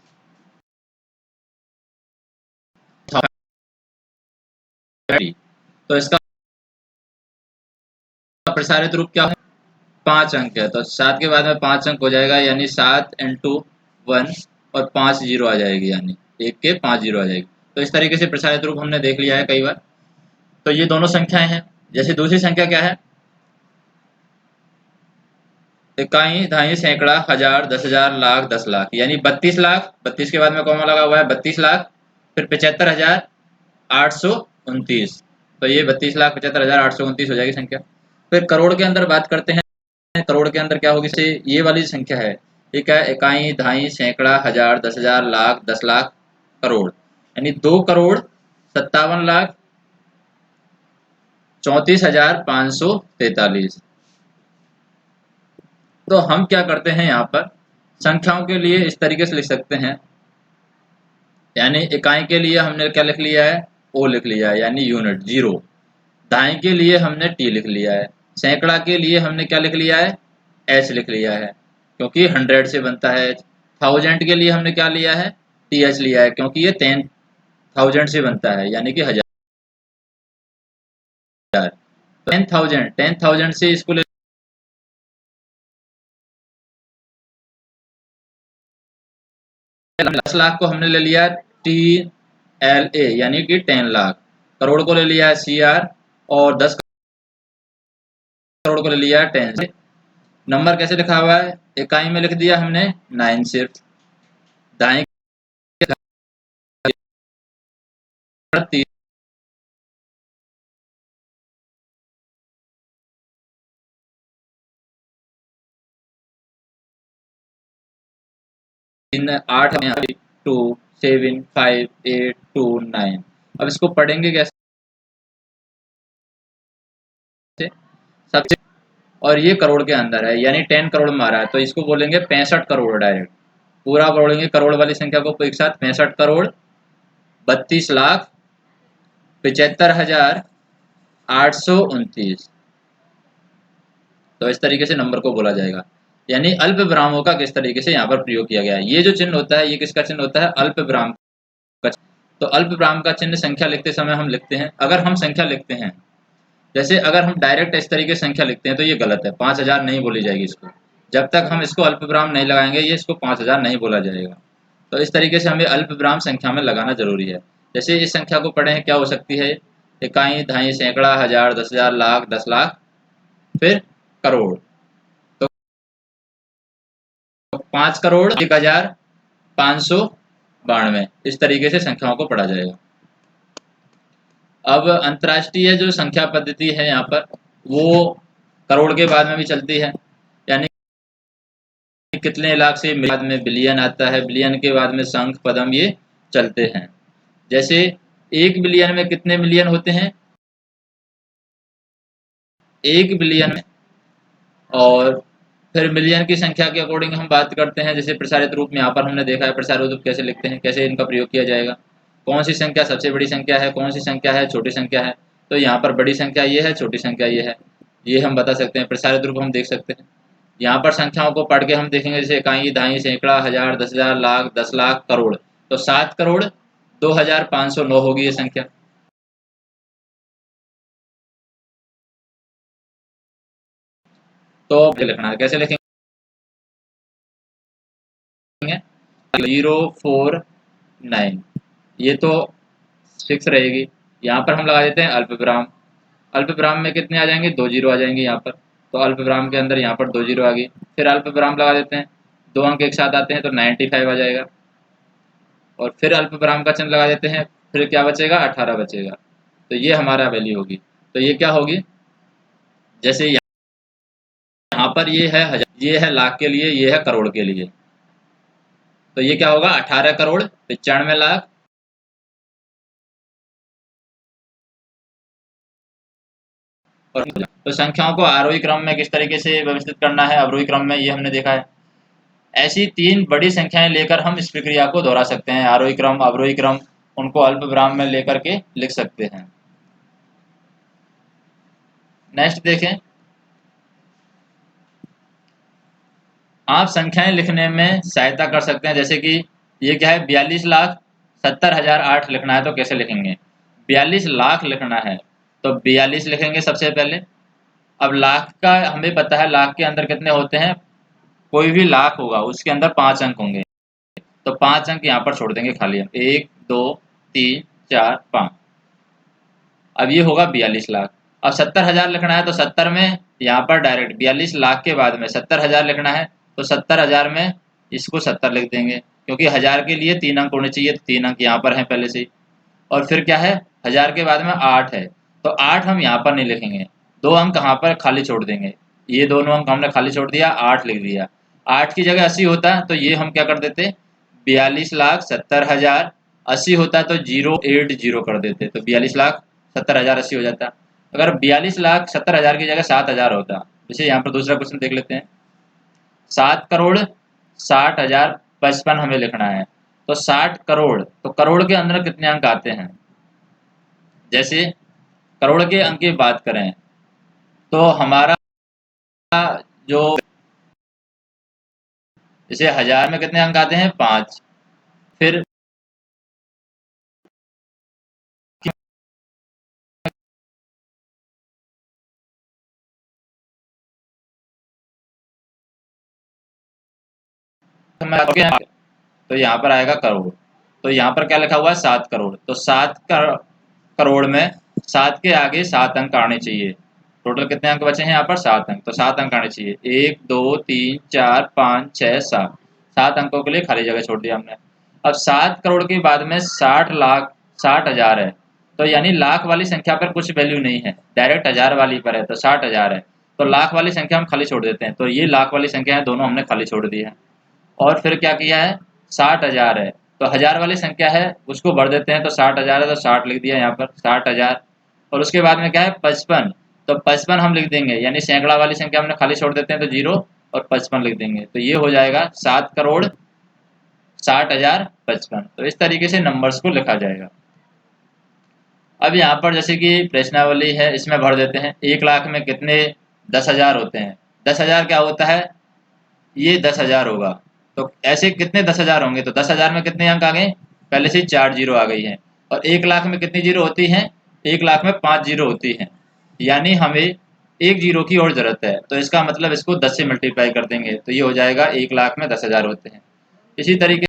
तो इसका प्रसारित रूप क्या है? 5 अंक है, तो 7 के बाद में 5 अंक हो जाएगा, यानी 7 × 1 और 5 जीरो आ जाएगी, यानी 1 के 5 जीरो आ जाएगी। तो इस तरीके से प्रसारित रूप हमने देख लिया है कई बार। तो ये दोनों संख्याएं हैं। जैसे दूसरी संख्या क्या है? इकाई, धाई, सैकड़ा, हजार, 10,000, लाख, 10,00,000, यानी 32,00,000। 32 के बाद में कॉमा लगा हुआ है, 32,00,000। फिर 75,829। तो ये 32,75,829 हो जाएगी संख्या। फिर करोड़ के अंदर बात करते हैं। करोड़ के अंदर क्या होगी? से ये वाली संख्या है, ठीक है, इकाई, धाई, सैकड़ा, हजार, 10,000, लाख, 10,00,000, करोड़, यानी 2,57,34,543। तो हम क्या करते हैं यहाँ पर? संख्याओं के लिए इस तरीके से लिख सकते हैं, यानी इकाई के लिए हमने क्या लिख लिया है? ओ लिख लिया है, यानी यूनिट, जीरो। दाई के लिए हमने टी लिख लिया है। सैकड़ा के लिए हमने क्या लिख लिया है? एच लिख लिया है, क्योंकि 100 से बनता है। थाउजेंड के लिए हमने क्या लिया है? टी एच लिया है, क्योंकि ये 10,000 से बनता है, यानी कि 1000। 10,000, 10,000 से इसको 10,00,000 को हमने ले लिया टी एल ए, यानी कि 10,00,000। करोड़ को ले लिया है सी आर, और 10 करोड़ को ले लिया है 10 से। नंबर कैसे लिखा हुआ है? इकाई में लिख दिया हमने 9 सिर्फ। दाएं 8, 2, 7, 5, 8, 2, 9। अब इसको पढ़ेंगे कैसे? सबसे, और ये करोड़ के अंदर है, यानी 10 करोड़ में आ रहा है, तो इसको बोलेंगे 65 करोड़ डायरेक्ट। पूरा बोलेंगे करोड़ वाली संख्या को एक साथ, 65 करोड़ 32,75,829। तो इस तरीके से नंबर को बोला जाएगा। यानी अल्प विरामों का किस तरीके से यहाँ पर प्रयोग किया गया है। ये जो चिन्ह होता है, ये किसका चिन्ह होता है? अल्प विराम का। तो अल्प विराम का चिन्ह संख्या लिखते समय हम लिखते हैं। अगर हम संख्या लिखते हैं, जैसे अगर हम डायरेक्ट इस तरीके से संख्या लिखते हैं तो ये गलत है, 5000 नहीं बोली जाएगी इसको। जब तक हम इसको अल्पविराम नहीं लगाएंगे ये इसको 5000 नहीं बोला जाएगा। तो इस तरीके से हमें अल्पविराम संख्या में लगाना जरूरी है। जैसे इस संख्या को पढ़ें, क्या हो सकती है? इकाई, दहाई, सैकड़ा, हजार, 10,000, लाख, 10,00,000, फिर करोड़। तो 5 करोड़ 1,592, इस तरीके से संख्याओं को पढ़ा जाएगा। अब अंतर्राष्ट्रीय जो संख्या पद्धति है यहाँ पर, वो करोड़ के बाद में भी चलती है, यानी कितने लाख से बाद में बिलियन आता है, बिलियन के बाद में संख, पदम, ये चलते हैं। जैसे 1 बिलियन में कितने मिलियन होते हैं? 1 बिलियन में। और फिर मिलियन की संख्या के अकॉर्डिंग हम बात करते हैं। जैसे प्रसारित रूप में यहाँ पर हमने देखा है प्रसारित रूप कैसे लिखते हैं, कैसे इनका प्रयोग किया जाएगा, कौन सी संख्या सबसे बड़ी संख्या है, कौन सी संख्या है छोटी संख्या है। तो यहाँ पर बड़ी संख्या ये है, छोटी संख्या ये है, ये हम बता सकते हैं। प्रसारित रूप हम देख सकते हैं। यहाँ पर संख्याओं को पढ़ के हम देखेंगे, जैसे इकाई, दहाई, सैकड़ा, हजार, 10,000, लाख, 10,00,000, करोड़। तो 7 करोड़ 2,509 होगी ये संख्या। तो लिखना है, कैसे लिखेंगे? 049, ये तो फिक्स रहेगी। यहाँ पर हम लगा देते हैं अल्पविराम। अल्पविराम में कितने आ जाएंगे? 2 जीरो आ जाएंगे यहाँ पर। तो अल्पविराम के अंदर यहाँ पर 2 जीरो आ गई। फिर अल्पविराम लगा देते हैं, 2 अंक एक साथ आते हैं तो 95 आ जाएगा। और फिर अल्पविराम का चिन्ह लगा देते हैं, फिर क्या बचेगा? 18 बचेगा। तो ये हमारा वैल्यू होगी। तो ये क्या होगी? जैसे यहाँ पर ये है हजार, ये है लाख के लिए, ये है करोड़ के लिए। तो ये क्या होगा? 18 करोड़ 95 लाख और तो संख्याओं को आरोही क्रम में किस तरीके से व्यवस्थित करना है, अवरोही क्रम में, ये हमने देखा है। ऐसी 3 बड़ी संख्याएं लेकर हम इस प्रक्रिया को दोहरा सकते हैं। आरोही क्रम, अवरोही क्रम, उनको अल्पविराम में लेकर के लिख सकते हैं। नेक्स्ट देखें, आप संख्याएं लिखने में सहायता कर सकते हैं। जैसे कि ये क्या है? 42,70,008 लिखना है तो कैसे लिखेंगे? 42 लाख लिखना है तो 42 लिखेंगे सबसे पहले। अब लाख का हमें पता है, लाख के अंदर कितने होते हैं? कोई भी लाख होगा उसके अंदर 5 अंक होंगे, तो 5 अंक यहाँ पर छोड़ देंगे खाली हम। 1 2 3 4 5। अब ये होगा 42 लाख। अब 70,000 लिखना है तो 70 में यहाँ पर डायरेक्ट 42 लाख के बाद में 70,000 लिखना है तो 70,000 में इसको 70 लिख देंगे, क्योंकि 1000 के लिए 3 अंक होने चाहिए, तो 3 अंक यहाँ पर हैं पहले से ही। और फिर क्या है? 1000 के बाद में 8 है, तो 8 हम यहाँ पर नहीं लिखेंगे, 2 अंक कहाँ पर खाली छोड़ देंगे। ये दोनों अंक हमने खाली छोड़ दिया, 8 लिख दिया। 8 की जगह 80 होता तो ये हम क्या कर देते? 42,70,000। 80 होता तो 080 कर देते, तो 42,70,080 हो जाता। अगर 42,70,000 की जगह 7,000 होता, जैसे यहाँ पर दूसरा क्वेश्चन देख लेते हैं। 7,60,55 हमें लिखना है, तो 60 करोड़, तो करोड़ के अंदर कितने अंक आते हैं? जैसे करोड़ के अंक की बात करें तो हमारा जो, जैसे 1000 में कितने अंक आते हैं? 5। फिर तो यहाँ पर आएगा करोड़। तो यहाँ पर क्या लिखा हुआ है? 7 करोड़। तो 7 करोड़ में 7 के आगे 7 अंक आने चाहिए। टोटल कितने अंक बचे हैं यहाँ पर? 7 अंक। तो 7 अंक आने चाहिए, 1 2 3 4 5 6 7। 7 अंकों के लिए खाली जगह छोड़ दिया हमने। अब 7 करोड़ के बाद में 60,60,000 है, तो यानी लाख वाली संख्या पर कुछ वैल्यू नहीं है, डायरेक्ट 1000 वाली पर है, तो 60,000 है। तो लाख वाली संख्या हम खाली छोड़ देते हैं, तो ये लाख वाली संख्या है, दोनों हमने खाली छोड़ दी है। और फिर क्या किया है? 60,000 है, तो 1000 वाली संख्या है उसको भर देते हैं, तो 60,000 है तो 60 लिख दिया यहाँ पर, 60,000। और उसके बाद में क्या है? 55, तो 55 हम लिख देंगे, यानी सैकड़ा वाली संख्या हमने खाली छोड़ देते हैं, तो 0 और 55 लिख देंगे। तो ये हो जाएगा 7 करोड़ 60,055। तो इस तरीके से नंबर्स को लिखा जाएगा। अब यहाँ पर जैसे कि प्रश्नावली है, इसमें भर देते हैं। 1 लाख में कितने 10,000 होते हैं? 10,000 क्या होता है? ये 10,000 होगा। तो ऐसे कितने 10,000 होंगे? तो 10,000 में कितने अंक आ गए? पहले से 4 जीरो आ गई हैं। और 1 लाख में कितनी जीरो होती हैं? 1 लाख में 5 जीरो होती हैं। यानी हमें एक जीरो की और ज़रूरत है, तो इसका मतलब इसको 10 से मल्टीप्लाई कर देंगे तो ये हो जाएगा 1,00,000 में 10,000 होते हैं। इसी तरीके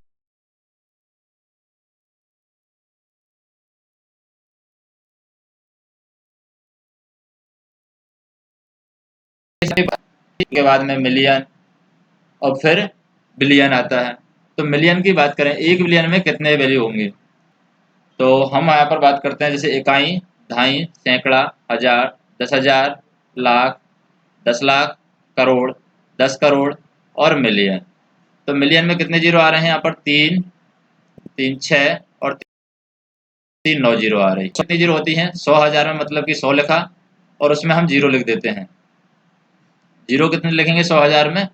के बाद में मिलियन और फिर बिलियन आता है। तो मिलियन की बात करें, 1 बिलियन में कितने वैल्यू होंगे? तो हम यहाँ पर बात करते हैं जैसे इकाई, दहाई, सैकड़ा, हजार, 10,000, लाख, 10,00,000, करोड़, 10 करोड़ और मिलियन। तो मिलियन में कितने जीरो आ रहे हैं यहाँ पर? 3, 3 6 और 3 9 जीरो आ रही है। कितनी जीरो होती हैं? 100,000 में मतलब कि 100 लिखा और उसमें हम जीरो लिख देते हैं। जीरो कितने लिखेंगे 100,000 में?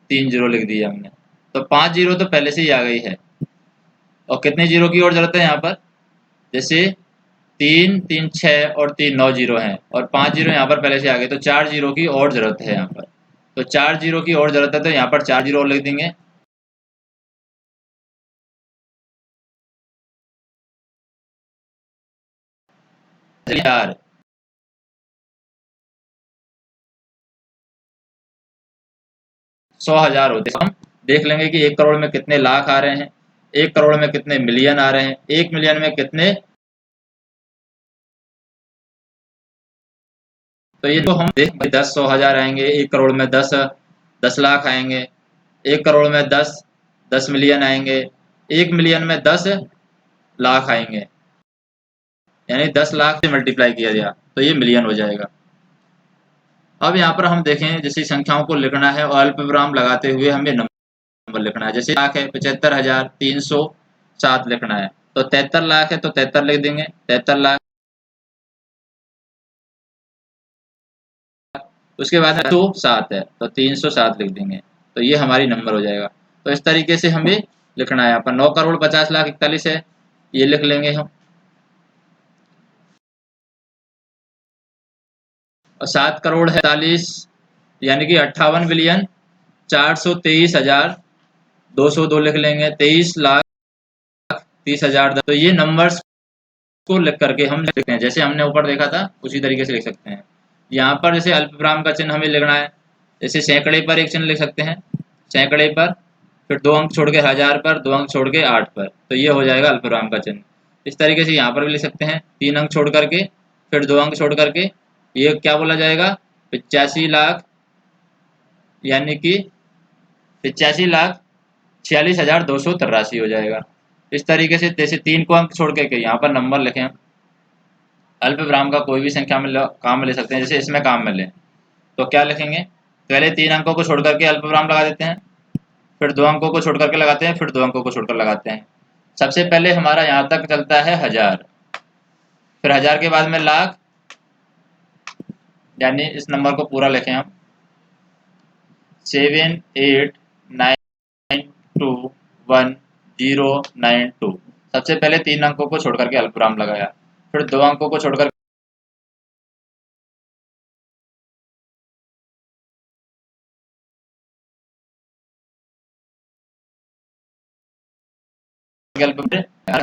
3 जीरो लिख दिया हमने। तो 5 जीरो तो पहले से ही आ गई है। और कितने जीरो की और जरूरत है यहाँ पर? जैसे 3 3 6 और 3 9 जीरो हैं और 5 जीरो यहाँ पर पहले से आ गए, तो 4 जीरो की और जरूरत है यहाँ पर। तो 4 जीरो की और जरूरत है तो यहाँ पर 4 जीरो और लिख देंगे। चार 100,000 होते हैं। हम देख लेंगे कि 1 करोड़ में कितने लाख आ रहे हैं, 1 करोड़ में कितने मिलियन आ रहे हैं, 1 मिलियन में कितने। तो ये तो हम देख 10 100,000 आएंगे, 1 करोड़ में 10 10 लाख आएंगे, 1 करोड़ में 10 10 मिलियन आएंगे, 1 मिलियन में 10 लाख आएंगे, यानी 10 लाख से मल्टीप्लाई किया गया तो ये मिलियन हो जाएगा। अब यहाँ पर हम देखें जैसे संख्याओं को लिखना है और अल्पविराम लगाते हुए हमें नंबर लिखना है। जैसे लाख है 75,307 लिखना है, तो 73 लाख है तो 73 लिख देंगे, 73 लाख। उसके बाद 307 है तो 307 लिख देंगे, तो ये हमारी नंबर हो जाएगा। तो इस तरीके से हमें लिखना है। यहाँ पर 9 करोड़ 50 लाख 41 है, ये लिख लेंगे हम। और 7 करोड़ है 41, यानी कि 58 बिलियन 423,202 लिख लेंगे, 23,30,000। तो ये नंबर्स को लिख करके हम लिख सकते हैं, जैसे हमने ऊपर देखा था उसी तरीके से लिख सकते हैं। यहाँ पर जैसे अल्पविराम का चिन्ह हमें लिखना है, जैसे सैकड़े पर एक चिन्ह लिख सकते हैं, सैकड़े पर, फिर 2 अंक छोड़ के 1000 पर, 2 अंक छोड़ के 8 पर, तो ये हो जाएगा अल्पविराम का चिन्ह। इस तरीके से यहाँ पर भी लिख सकते हैं, 3 अंक छोड़ करके, फिर 2 अंक छोड़ करके, ये क्या बोला जाएगा? 85 लाख, यानी कि 85,46,283 हो जाएगा। इस तरीके से जैसे 3 को अंक छोड़ के यहाँ पर नंबर लिखें, अल्पविराम का कोई भी संख्या में काम में ले सकते हैं। जैसे इसमें काम में लें तो क्या लिखेंगे? पहले 3 अंकों को छोड़ करके अल्पविराम लगा देते हैं, फिर 2 अंकों को छोड़ करके लगाते हैं, फिर 2 अंकों को छोड़कर लगाते हैं। सबसे पहले हमारा यहाँ तक चलता है 1000, फिर 1000 के बाद में लाख, यानी इस नंबर को पूरा लिखें हम 78921092। सबसे पहले 3 अंकों को छोड़ करके अल्पविराम लगाया, फिर 2 अंकों को छोड़कर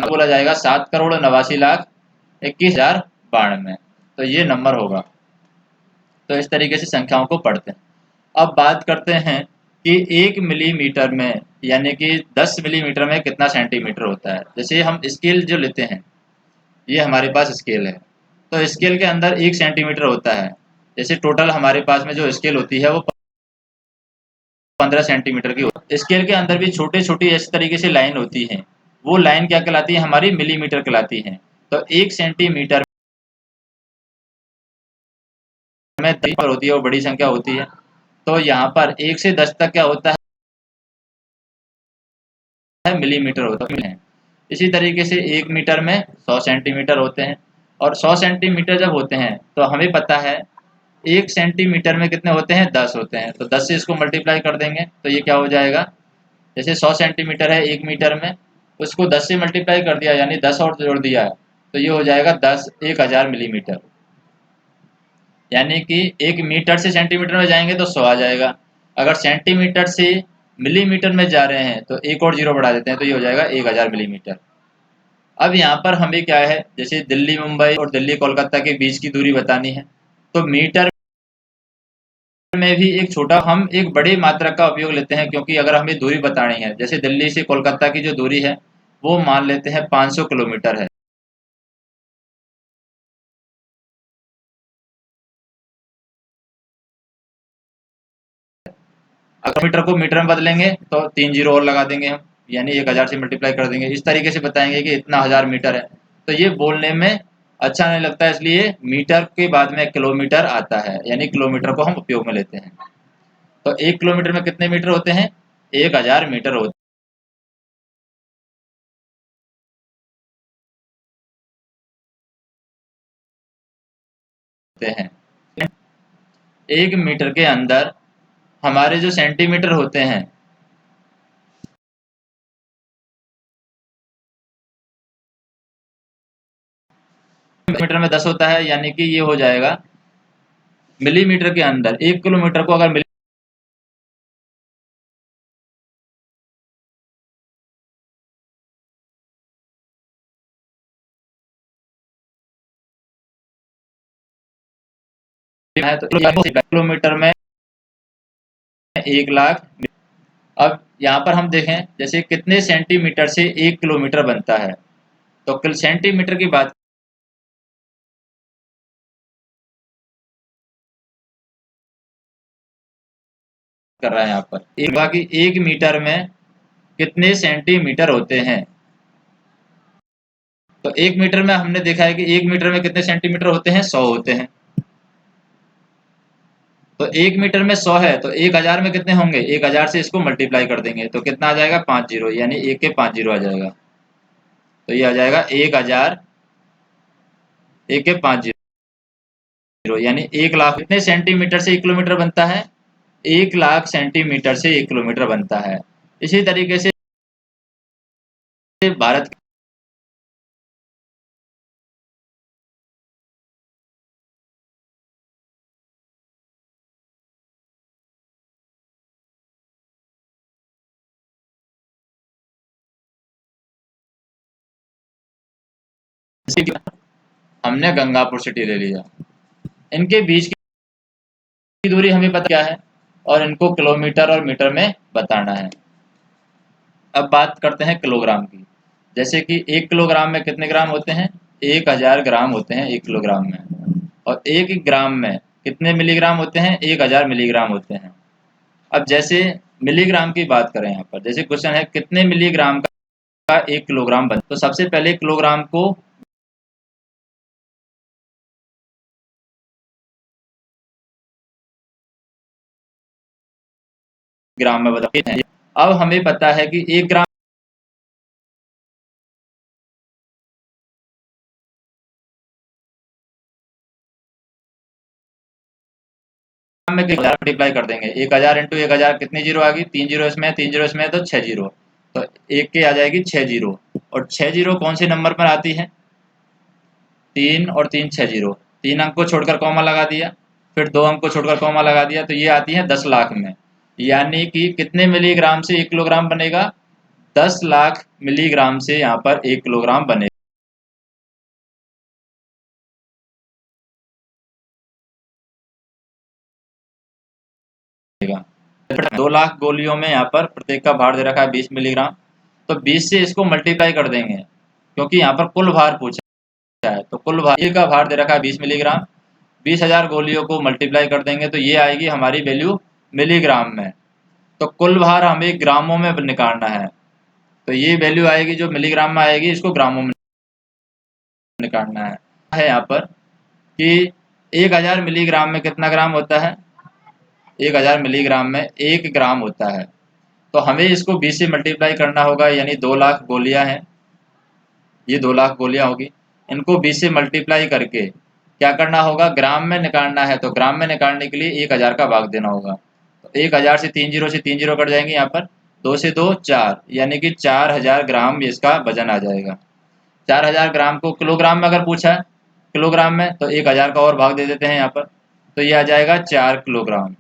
बोला जाएगा 7,89,21,092। तो ये नंबर होगा। तो इस तरीके से संख्याओं को पढ़ते हैं। अब बात करते हैं कि 1 मिलीमीटर में, यानी कि 10 मिलीमीटर में कितना सेंटीमीटर होता है। जैसे हम स्केल जो लेते हैं, ये हमारे पास स्केल है, तो स्केल के अंदर 1 सेंटीमीटर होता है। जैसे टोटल हमारे पास में जो स्केल होती है वो 15 सेंटीमीटर की होती है। स्केल के अंदर भी छोटे छोटी इस तरीके से लाइन होती है, वो लाइन क्या कहलाती है? हमारी मिलीमीटर कहलाती है। तो 1 सेंटीमीटर में 10 पर होती है, वो बड़ी संख्या होती है। तो यहाँ पर 1 से 10 तक क्या होता है? मिलीमीटर होता है। इसी तरीके से 1 मीटर में 100 सेंटीमीटर होते हैं, और 100 सेंटीमीटर जब होते हैं तो हमें पता है 1 सेंटीमीटर में कितने होते हैं? 10 होते हैं। तो 10 से इसको मल्टीप्लाई कर देंगे तो ये क्या हो जाएगा? जैसे 100 सेंटीमीटर है 1 मीटर में, उसको 10 से मल्टीप्लाई कर दिया, यानी 10 और जोड़ दिया, तो ये हो जाएगा 10,000 मिलीमीटर। यानी कि 1 मीटर से सेंटीमीटर में जाएंगे तो 100 आ जाएगा। अगर सेंटीमीटर से मिलीमीटर में जा रहे हैं तो एक और जीरो बढ़ा देते हैं तो ये हो जाएगा 1000 मिलीमीटर। अब यहाँ पर हमें क्या है, जैसे दिल्ली मुंबई और दिल्ली कोलकाता के बीच की दूरी बतानी है, तो मीटर में भी एक छोटा, हम एक बड़ी मात्रा का उपयोग लेते हैं, क्योंकि अगर हमें दूरी बतानी है, जैसे दिल्ली से कोलकाता की जो दूरी है वो मान लेते हैं 500 किलोमीटर है। अगर मीटर को मीटर में बदलेंगे तो 3 जीरो और लगा देंगे हम, यानी 1000 से मल्टीप्लाई कर देंगे, इस तरीके से बताएंगे कि इतना 1000 मीटर है। तो ये बोलने में अच्छा नहीं लगता, इसलिए मीटर के बाद में किलोमीटर आता है, यानी किलोमीटर को हम उपयोग में लेते हैं। तो 1 किलोमीटर में कितने मीटर होते हैं? 1000 मीटर होते हैं। 1 मीटर के अंदर हमारे जो सेंटीमीटर होते हैं, मीटर में 10 होता है, यानी कि ये हो जाएगा मिलीमीटर के अंदर। 1 किलोमीटर को अगर है तो किलोमीटर में 1 लाख। अब यहाँ पर हम देखें जैसे कितने सेंटीमीटर से 1 किलोमीटर बनता है, तो सेंटीमीटर की बात कर रहा है यहाँ पर। बाकी 1 मीटर में कितने सेंटीमीटर होते हैं, तो 1 मीटर में हमने देखा है कि 1 मीटर में कितने सेंटीमीटर होते हैं? 100 होते हैं। तो 1 मीटर में 100 है, तो 1000 में कितने होंगे? 1000 से इसको मल्टीप्लाई कर देंगे तो कितना आ जाएगा? 5 जीरो, यानी 1 के 5 जीरो आ जाएगा। तो ये आ जाएगा 1000, 1 के 5 जीरो, यानी 1 लाख। कितने सेंटीमीटर से 1 किलोमीटर बनता है? 1 लाख सेंटीमीटर से 1 किलोमीटर बनता है। इसी तरीके से भारत हमने गंगापुर सिटी ले लिया, इनके बीच की दूरी हमें पता क्या है, और इनको किलोमीटर और मीटर में बताना है। अब बात करते हैं किलोग्राम की। जैसे कि 1 किलोग्राम में कितने ग्राम होते हैं? 1000 ग्राम होते हैं 1 किलोग्राम में। और 1 ग्राम में कितने मिलीग्राम होते हैं? 1000 मिलीग्राम होते हैं। अब जैसे मिलीग्राम की बात करें यहाँ पर, जैसे क्वेश्चन है कितने मिलीग्राम का 1 किलोग्राम बनता है, तो सबसे पहले किलोग्राम को ग्राम में बदलते हैं। अब हमें पता है कि 1 ग्राम में मल्टीप्लाई कर देंगे। 1000 इंटू 1000 कितनी जीरो आ गई? 3 जीरो इसमें, 3 जीरो इसमें, तो 6 जीरो। तो एक के आ जाएगी 6 जीरो। और 6 जीरो कौन से नंबर पर आती है? 3 और 3 6 जीरो। 3 अंक को छोड़कर कॉमा लगा दिया, फिर 2 अंक को छोड़कर कॉमा लगा दिया, तो ये आती है 10 लाख में। यानी कि कितने मिलीग्राम से 1 किलोग्राम बनेगा? 10 लाख मिलीग्राम से यहाँ पर 1 किलोग्राम बनेगा। 2 लाख गोलियों में यहाँ पर प्रत्येक का भार दे रखा है 20 मिलीग्राम, तो 20 से इसको मल्टीप्लाई कर देंगे, क्योंकि यहाँ पर कुल भार पूछा है। तो कुल भार, का भार दे रखा है 20 मिलीग्राम, 20,000 गोलियों को मल्टीप्लाई कर देंगे तो ये आएगी हमारी वैल्यू मिलीग्राम में। तो कुल भार हमें ग्रामों में निकालना है, तो ये वैल्यू आएगी जो मिलीग्राम में आएगी, इसको ग्रामों में निकालना है यहाँ पर कि 1000 मिलीग्राम में कितना ग्राम होता है? 1000 मिलीग्राम में 1 ग्राम होता है। तो हमें इसको 20 से मल्टीप्लाई करना होगा, यानी 2 लाख गोलियां हैं, ये 2 लाख गोलियां होगी। इनको 20 से मल्टीप्लाई करके क्या करना होगा? ग्राम में निकालना है, तो ग्राम में निकालने के लिए 1000 का भाग देना होगा। तो 1000 से 3 जीरो कट जाएंगे, यहाँ पर 2 से 2 4, यानी कि 4000 ग्राम इसका वजन आ जाएगा। 4000 ग्राम को किलोग्राम में अगर पूछा है किलोग्राम में, तो 1000 का और भाग दे देते हैं यहाँ पर, तो ये आ जाएगा 4 किलोग्राम।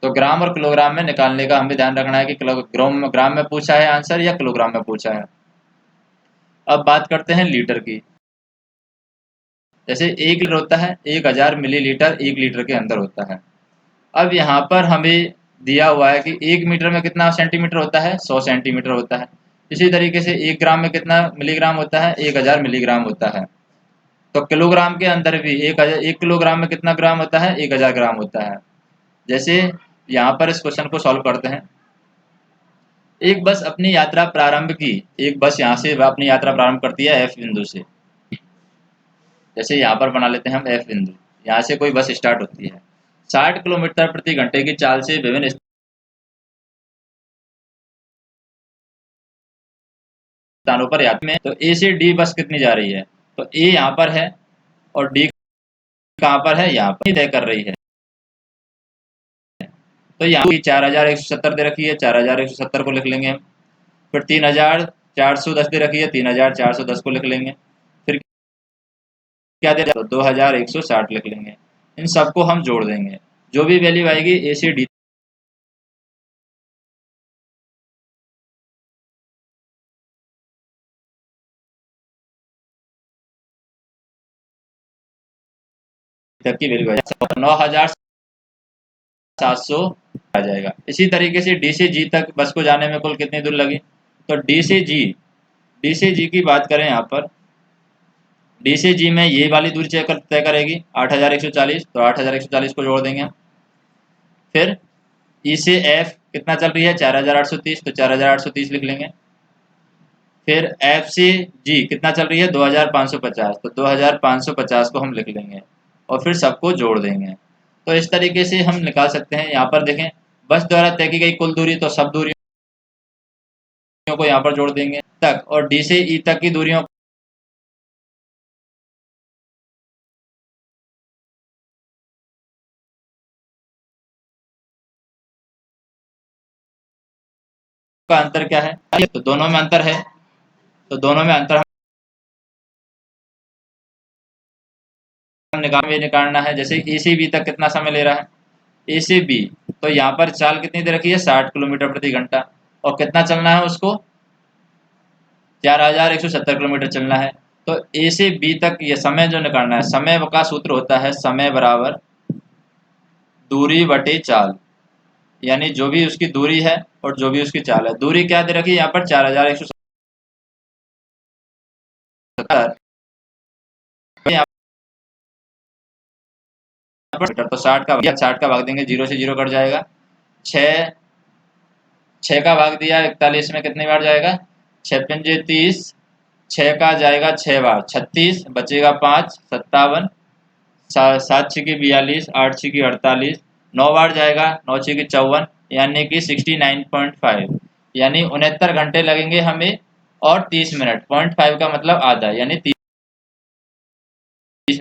तो ग्राम और किलोग्राम में निकालने का हमें ध्यान रखना है कि किलोग्राम ग्राम में पूछा है आंसर या किलोग्राम में पूछा है। अब बात करते हैं लीटर की। जैसे 1 लीटर होता है 1000 मिलीलीटर 1 लीटर के अंदर होता है। अब यहाँ पर हमें दिया हुआ है कि 1 मीटर में कितना सेंटीमीटर होता है, 100 सेंटीमीटर होता है। इसी तरीके से 1 ग्राम में कितना मिलीग्राम होता है, 1000 मिलीग्राम होता है। तो किलोग्राम के अंदर भी 1 किलोग्राम में कितना ग्राम होता है, 1000 ग्राम होता है। जैसे यहाँ पर इस क्वेश्चन को सॉल्व करते हैं। एक बस अपनी यात्रा प्रारंभ की, एक बस यहाँ से अपनी यात्रा प्रारंभ करती है एफ बिंदु से। जैसे यहाँ पर बना लेते हैं हम एफ बिंदु, यहाँ से कोई बस स्टार्ट होती है 60 किलोमीटर प्रति घंटे की चाल से विभिन्न स्थानों पर यात्रा में। तो ए से डी बस कितनी जा रही है, तो ए यहाँ पर है और डी कहाँ पर है, यहाँ पर तय कर रही है। तो यहाँ की 4170 दे रखी है, 4170 को लिख लेंगे हम। फिर 3410 दे रखी है, 3410 को लिख लेंगे। फिर क्या दे, तो 2160 लिख लेंगे। इन सबको हम जोड़ देंगे, जो भी वैल्यू आएगी ए से डी तक की वैल्यू आएगी, 9700 आ जाएगा। इसी तरीके से डी से जी तक बस को जाने में कुल कितनी दूर लगी, तो डी से जी की बात करें यहाँ पर, डी से जी में ये वाली दूरी तय करेगी 8140, तो 8140 को जोड़ देंगे हम। फिर ई से एफ कितना चल रही है, 4830, तो 4830 लिख लेंगे। फिर एफ से जी कितना चल रही है, 2550, तो 2550 को हम लिख लेंगे और फिर सबको जोड़ देंगे। तो इस तरीके से हम निकाल सकते हैं। यहाँ पर देखें, बस द्वारा तय की गई कुल दूरी, तो सब दूरियों को यहाँ पर जोड़ देंगे तक, और डी से ई तक की दूरियों का अंतर क्या है, तो दोनों में अंतर है, तो दोनों में अंतर हम निकालना है। जैसे ए से बी तक कितना समय ले रहा है, ए से बी, तो यहाँ पर चाल कितनी दे रखी है, 60 किलोमीटर प्रति घंटा, और कितना चलना है उसको, 4170 किलोमीटर चलना है। तो ए से बी तक ये समय जो निकालना है, समय का सूत्र होता है समय बराबर दूरी बटे चाल, यानी जो भी उसकी दूरी है और जो भी उसकी चाल है। दूरी क्या दे रखी है यहाँ पर, 4170, तो 60 का भाग देंगे, 0 से 0 कट जाएगा। 6 6 का भाग दिया 41 में कितनी बार जाएगा, 6 पंजे 30, 6 का जाएगा 6 बार 36, बचेगा 5 57, 7 छकी 42, 8 छकी 48, 9 बार जाएगा 9 छकी 54, यानी कि 69.5, यानी 69 घंटे लगेंगे हमें और 30 मिनट। 0.5 का मतलब आधा, यानी 30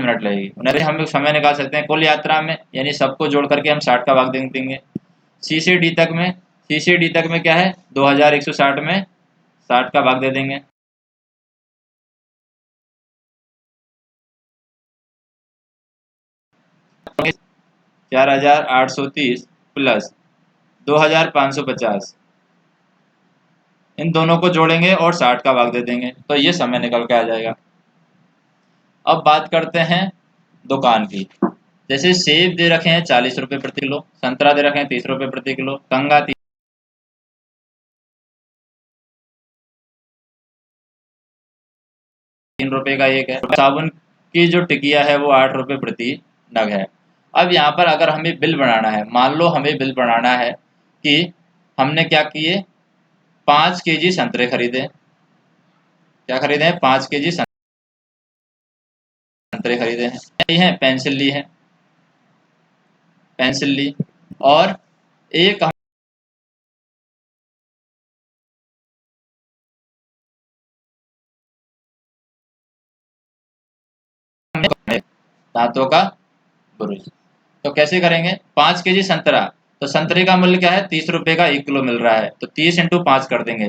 मिनट लगेगी। उन्हें हम समय निकाल सकते हैं कुल यात्रा में, यानी सबको जोड़ करके हम 60 का भाग देंगे। सी से डी तक में, सी से डी तक में क्या है, 2160 में 60 का भाग दे देंगे। तो 4830 प्लस 2550, इन दोनों को जोड़ेंगे और 60 का भाग दे देंगे, तो ये समय निकल के आ जाएगा। अब बात करते हैं दुकान की। जैसे सेब दे रखे हैं 40 रुपये प्रति किलो, संतरा दे रखे हैं 30 रुपये प्रति किलो, कंगा 3 रुपये का एक है, साबुन की जो टिकिया है वो 8 रुपये प्रति नग है। अब यहाँ पर अगर हमें बिल बनाना है, मान लो हमें बिल बनाना है कि हमने क्या किए, 5 kg संतरे खरीदे, क्या खरीदे हैं, 5 kg संतरे खरीदे हैं, पेंसिल ली है, पेंसिल ली, और एक हमने दांतों का ब्रुश। तो कैसे करेंगे, 5 kg संतरा, तो संतरे का मूल्य क्या है, 30 रुपये का 1 किलो मिल रहा है, तो 30 इंटू 5 कर देंगे,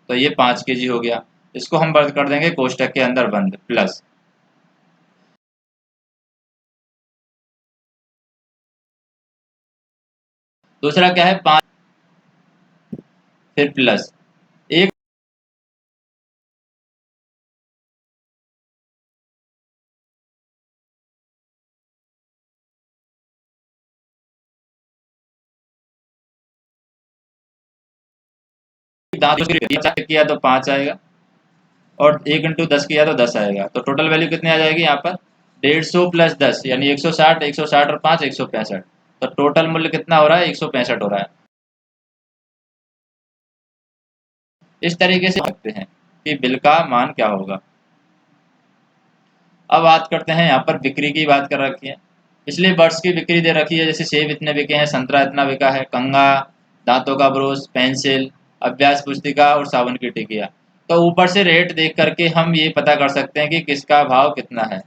तो ये 5 kg हो गया। इसको हम बंद कर देंगे कोष्टक के अंदर बंद, प्लस दूसरा क्या है 5, फिर प्लस एक किया तो 5 आएगा, और 1 × 10 किया तो 10 आएगा। तो टोटल वैल्यू कितनी आ जाएगी यहाँ पर 150 + 10 यानी 160, 160 और 5 165। तो टोटल मूल्य कितना हो रहा है 165 हो रहा है। इस तरीके से सकते हैं कि बिल का मान क्या होगा। अब बात करते हैं, यहाँ पर बिक्री की बात कर रखी है, पिछले वर्ष की बिक्री दे रखी है, जैसे सेब इतने बिके हैं, संतरा इतना बिका है, कंघा, दांतों का ब्रश, पेंसिल, अभ्यास पुस्तिका और साबुन की टिकिया। तो ऊपर से रेट देख करके हम ये पता कर सकते हैं कि किसका भाव कितना है।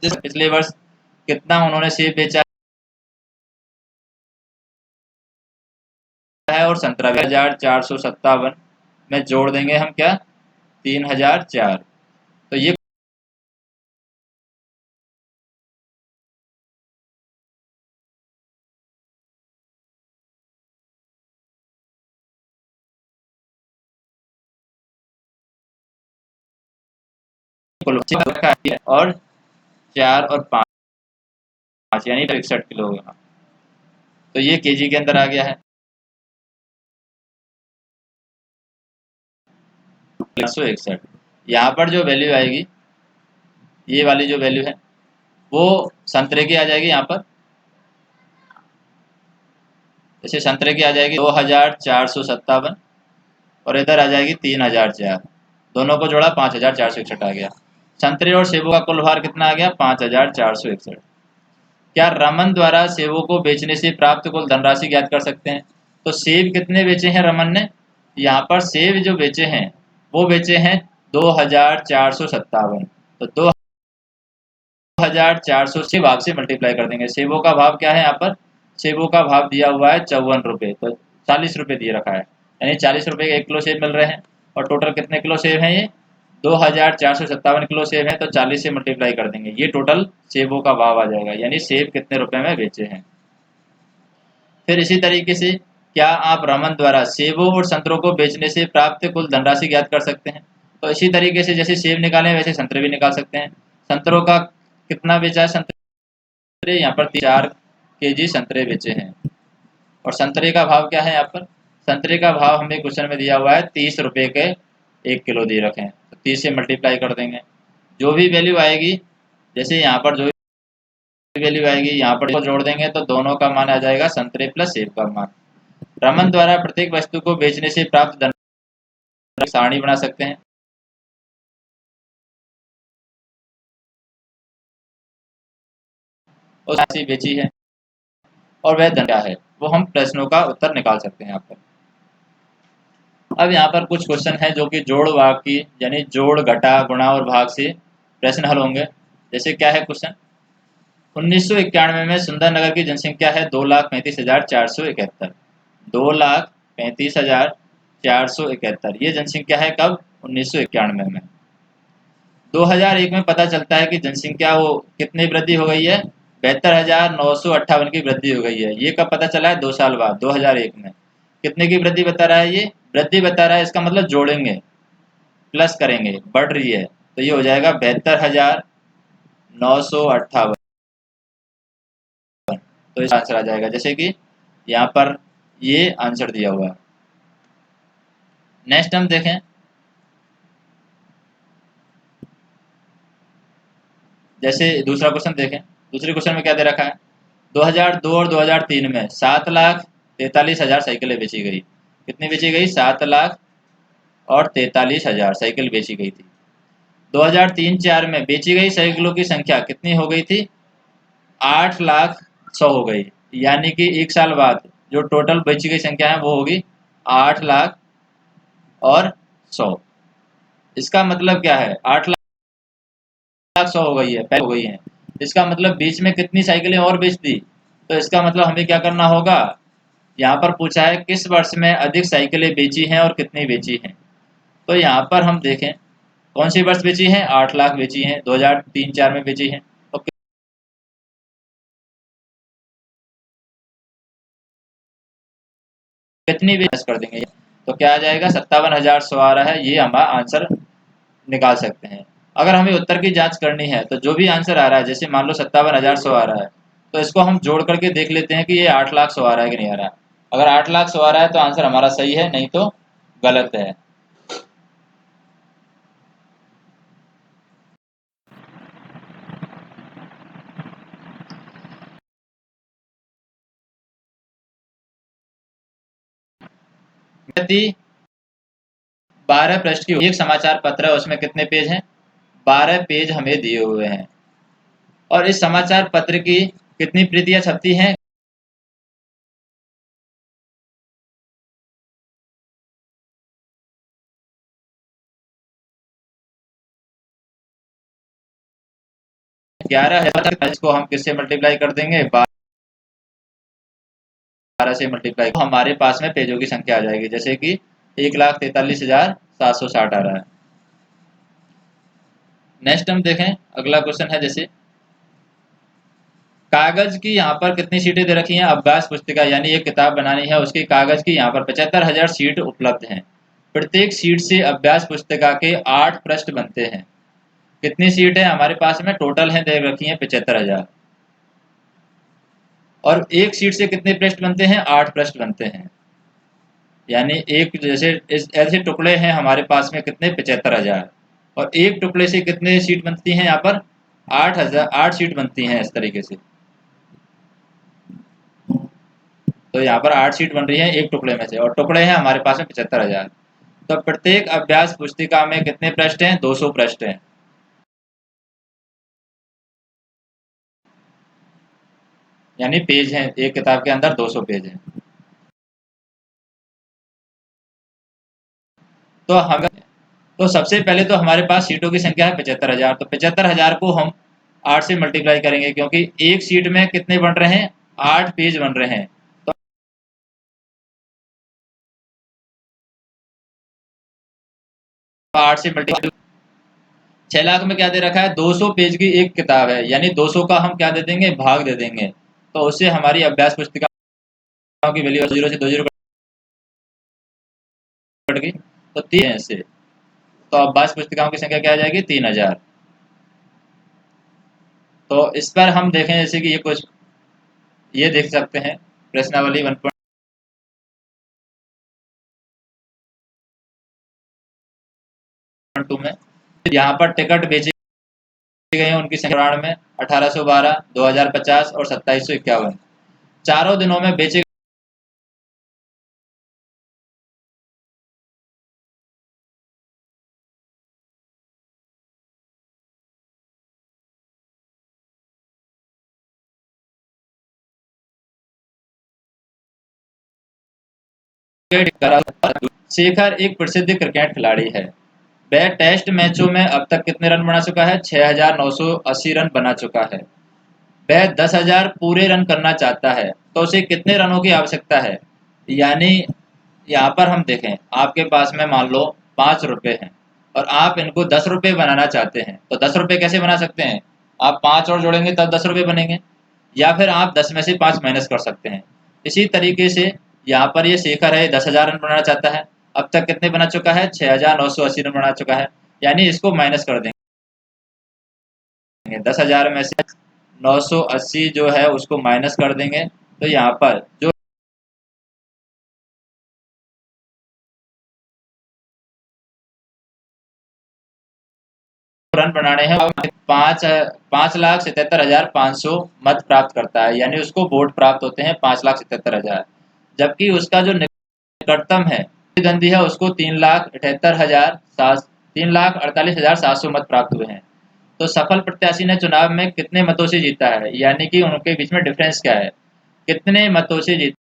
पिछले वर्ष कितना उन्होंने सेब बेचा है और संतरा 1457 में जोड़ देंगे हम क्या 3004। तो ये और 4 और 5 यानी 61 किलो होगा। तो ये केजी के अंदर आ गया है 161। यहाँ पर जो वैल्यू आएगी, ये वाली जो वैल्यू है वो संतरे की आ जाएगी यहाँ पर, जैसे संतरे की आ जाएगी 2457 और इधर आ जाएगी 3004। दोनों को जोड़ा 5461 आ गया। संतरे और सेबों का कुल भार कितना आ गया 5461। क्या रमन द्वारा सेबों को बेचने से प्राप्त कुल धनराशि ज्ञात कर सकते हैं। तो सेब कितने बेचे हैं रमन ने, यहाँ पर सेब जो बेचे हैं वो बेचे हैं 2457। तो 2400 से भाग से मल्टीप्लाई कर देंगे। सेबों का भाव क्या है यहाँ पर, सेबों का भाव दिया हुआ है 54 रुपये, तो 40 रुपये दिए रखा है, यानी 40 रुपये के 1 किलो सेब मिल रहे हैं। और टोटल कितने किलो सेब हैं ये 2457 किलो सेब है, तो 40 से मल्टीप्लाई कर देंगे, ये टोटल सेबों का भाव आ जाएगा, यानी सेब कितने रुपए में बेचे हैं। फिर इसी तरीके से क्या आप रमन द्वारा सेबों और संतरों को बेचने से प्राप्त कुल धनराशि ज्ञात कर सकते हैं। तो इसी तरीके से जैसे सेब निकाले वैसे संतरे भी निकाल सकते हैं। संतरों का कितना बेचा है संतरे, यहाँ पर 4 केजी संतरे बेचे हैं। और संतरे का भाव क्या है, यहाँ पर संतरे का भाव हमें क्वेश्चन में दिया हुआ है 30 रुपये के 1 किलो दिए रखे हैं, तो 30 से मल्टीप्लाई कर देंगे। जो भी वैल्यू आएगी, जैसे यहाँ पर जो वैल्यू आएगी यहाँ पर जोड़ देंगे तो दोनों का मान आ जाएगा संतरे प्लस सेब का मान। रमन द्वारा प्रत्येक वस्तु को बेचने से प्राप्त धन सारणी बना सकते हैं। और राशि बेची है और वह धन क्या है, वो हम प्रश्नों का उत्तर निकाल सकते हैं यहाँ पर। अब यहाँ पर कुछ क्वेश्चन है जो कि जोड़ भाग की यानी जोड़ घटा गुणा और भाग से प्रश्न हल होंगे। जैसे क्या है क्वेश्चन, 1991 में सुंदरनगर की जनसंख्या है 2,35,471। 2,35,471 ये जनसंख्या है कब 1991 में। 2001 में पता चलता है कि जनसंख्या वो कितनी वृद्धि हो गई है 72,958 की वृद्धि हो गई है। ये कब पता चला है 2 साल बाद 2001 में। कितने की वृद्धि बता रहा है, ये वृद्धि बता रहा है, इसका मतलब जोड़ेंगे प्लस करेंगे बढ़ रही है, तो ये हो जाएगा 72,958। तो इसका आंसर आ जाएगा, जैसे कि यहाँ पर ये आंसर दिया हुआ है। नेक्स्ट हम देखें, जैसे दूसरा क्वेश्चन देखें। दूसरे क्वेश्चन में क्या दे रखा है, 2002 और 2003 में 7,43,000 साइकिलें बेची गई। कितनी बेची गई 7,43,000 साइकिल बेची गई थी। 2003-04 में बेची गई साइकिलों की संख्या कितनी हो गई थी 8,100,000 हो गई, यानी कि 1 साल बाद जो टोटल बेची गई संख्या है वो होगी 8,100,000। इसका मतलब क्या है 8,100,000 हो गई है, पहले हो गई है, इसका मतलब बीच में कितनी साइकिलें और बेच दी। तो इसका मतलब हमें क्या करना होगा, यहाँ पर पूछा है किस वर्ष में अधिक साइकिलें बेची हैं और कितनी बेची हैं। तो यहाँ पर हम देखें कौन सी वर्ष बेची हैं 8 लाख बेची हैं, 2003-04 में बेची हैं। तो कितनी बेच कर देंगे, तो क्या आ जाएगा 57,100 आ रहा है, ये हमारा आंसर निकाल सकते हैं। अगर हमें उत्तर की जांच करनी है तो जो भी आंसर आ रहा है, जैसे मान लो 57,100 आ रहा है, तो इसको हम जोड़ करके देख लेते हैं कि ये 8,00,100 आ रहा है कि नहीं आ रहा है। अगर 8,00,100 आ रहा है तो आंसर हमारा सही है, नहीं तो गलत है। यदि 12 पृष्ठ की एक समाचार पत्र है, उसमें कितने पेज हैं? 12 पेज हमें दिए हुए हैं। और इस समाचार पत्र की कितनी प्रतियां छपती हैं? 11,000। इसको हम किससे मल्टीप्लाई कर देंगे? 12 से मल्टीप्लाई, तो हमारे पास में पेजों की संख्या आ जाएगी, जैसे कि 1,43,760 आ रहा है। नेक्स्ट हम देखें, अगला क्वेश्चन है जैसे कागज की यहाँ पर कितनी सीटें दे रखी हैं? अभ्यास पुस्तिका यानी एक किताब बनानी है, उसकी कागज की यहाँ पर 75,000 सीट उपलब्ध हैं। प्रत्येक सीट से अभ्यास पुस्तिका के 8 पृष्ठ बनते हैं। कितनी सीट है हमारे पास में? टोटल है दे रखी है 75,000। और एक सीट से कितने पृष्ठ बनते हैं? 8 पृष्ठ बनते हैं। यानी एक जैसे ऐसे टुकड़े हैं हमारे पास में कितने? 75,000। और एक टुकड़े से कितने सीट बनती हैं? यहाँ पर 8,000, 8 सीट बनती हैं इस तरीके से। तो यहाँ पर 8 सीट बन रही है एक टुकड़े में से, और टुकड़े हैं हमारे पास में 75,000। तो प्रत्येक अभ्यास पुस्तिका में कितने पृष्ठ हैं? 200 पृष्ठ हैं। यानी पेज हैं, एक किताब के अंदर 200 पेज हैं। तो हम तो सबसे पहले तो हमारे पास सीटों की संख्या है 75,000। तो 75,000 को हम 8 से मल्टीप्लाई करेंगे, क्योंकि एक सीट में कितने बन रहे हैं? 8 पेज बन रहे हैं। तो 8 से मल्टीप्लाई, 6,00,000 में क्या दे रखा है? 200 पेज की एक किताब है, यानी 200 का हम क्या दे देंगे? भाग दे देंगे। तो उससे हमारी अभ्यास पुस्तिकाओं की वैल्यू 0 से 2 जीरो कट गई, तो 3 है इससे। तो अभ्यास पुस्तिकाओं की संख्या क्या आ जाएगी? 3,000। तो इस पर हम देखें जैसे कि ये कुछ ये देख सकते हैं प्रश्नावली 1.2 में। यहाँ पर टिकट बेचे गए हैं उनकी संख्या में 1812, 2050 और 2751। चारों दिनों में बेचे गए। शेखर एक प्रसिद्ध क्रिकेट खिलाड़ी है। वह टेस्ट मैचों में अब तक कितने रन बना चुका है? 6,980 रन बना चुका है। वह 10,000 पूरे रन करना चाहता है, तो उसे कितने रनों की आवश्यकता है? यानी यहाँ पर हम देखें, आपके पास में मान लो 5 रुपए हैं, और आप इनको 10 रुपए बनाना चाहते हैं। तो 10 रुपए कैसे बना सकते हैं? आप 5 और जोड़ेंगे तब 10 रुपए बनेंगे, या फिर आप 10 में से 5 माइनस कर सकते हैं। इसी तरीके से यहाँ पर ये शेखर है, 10,000 रन बनाना चाहता है। अब तक कितने बना चुका है? 6,980 रन बना चुका है। यानी इसको माइनस कर देंगे, 10,000 में से 980 जो है उसको माइनस कर देंगे। तो यहाँ पर जो रन बनाने हैं, 5,77,500 मत प्राप्त करता है, यानी उसको वोट प्राप्त होते हैं 5,77,000। जबकि उसका जो निकटतम है प्रतिद्वंदी है, उसको 3,48,700 मत प्राप्त हुए हैं। तो सफल प्रत्याशी ने चुनाव में कितने मतों से जीता है? यानी कि उनके बीच में डिफरेंस क्या है? कितने मतों से जीता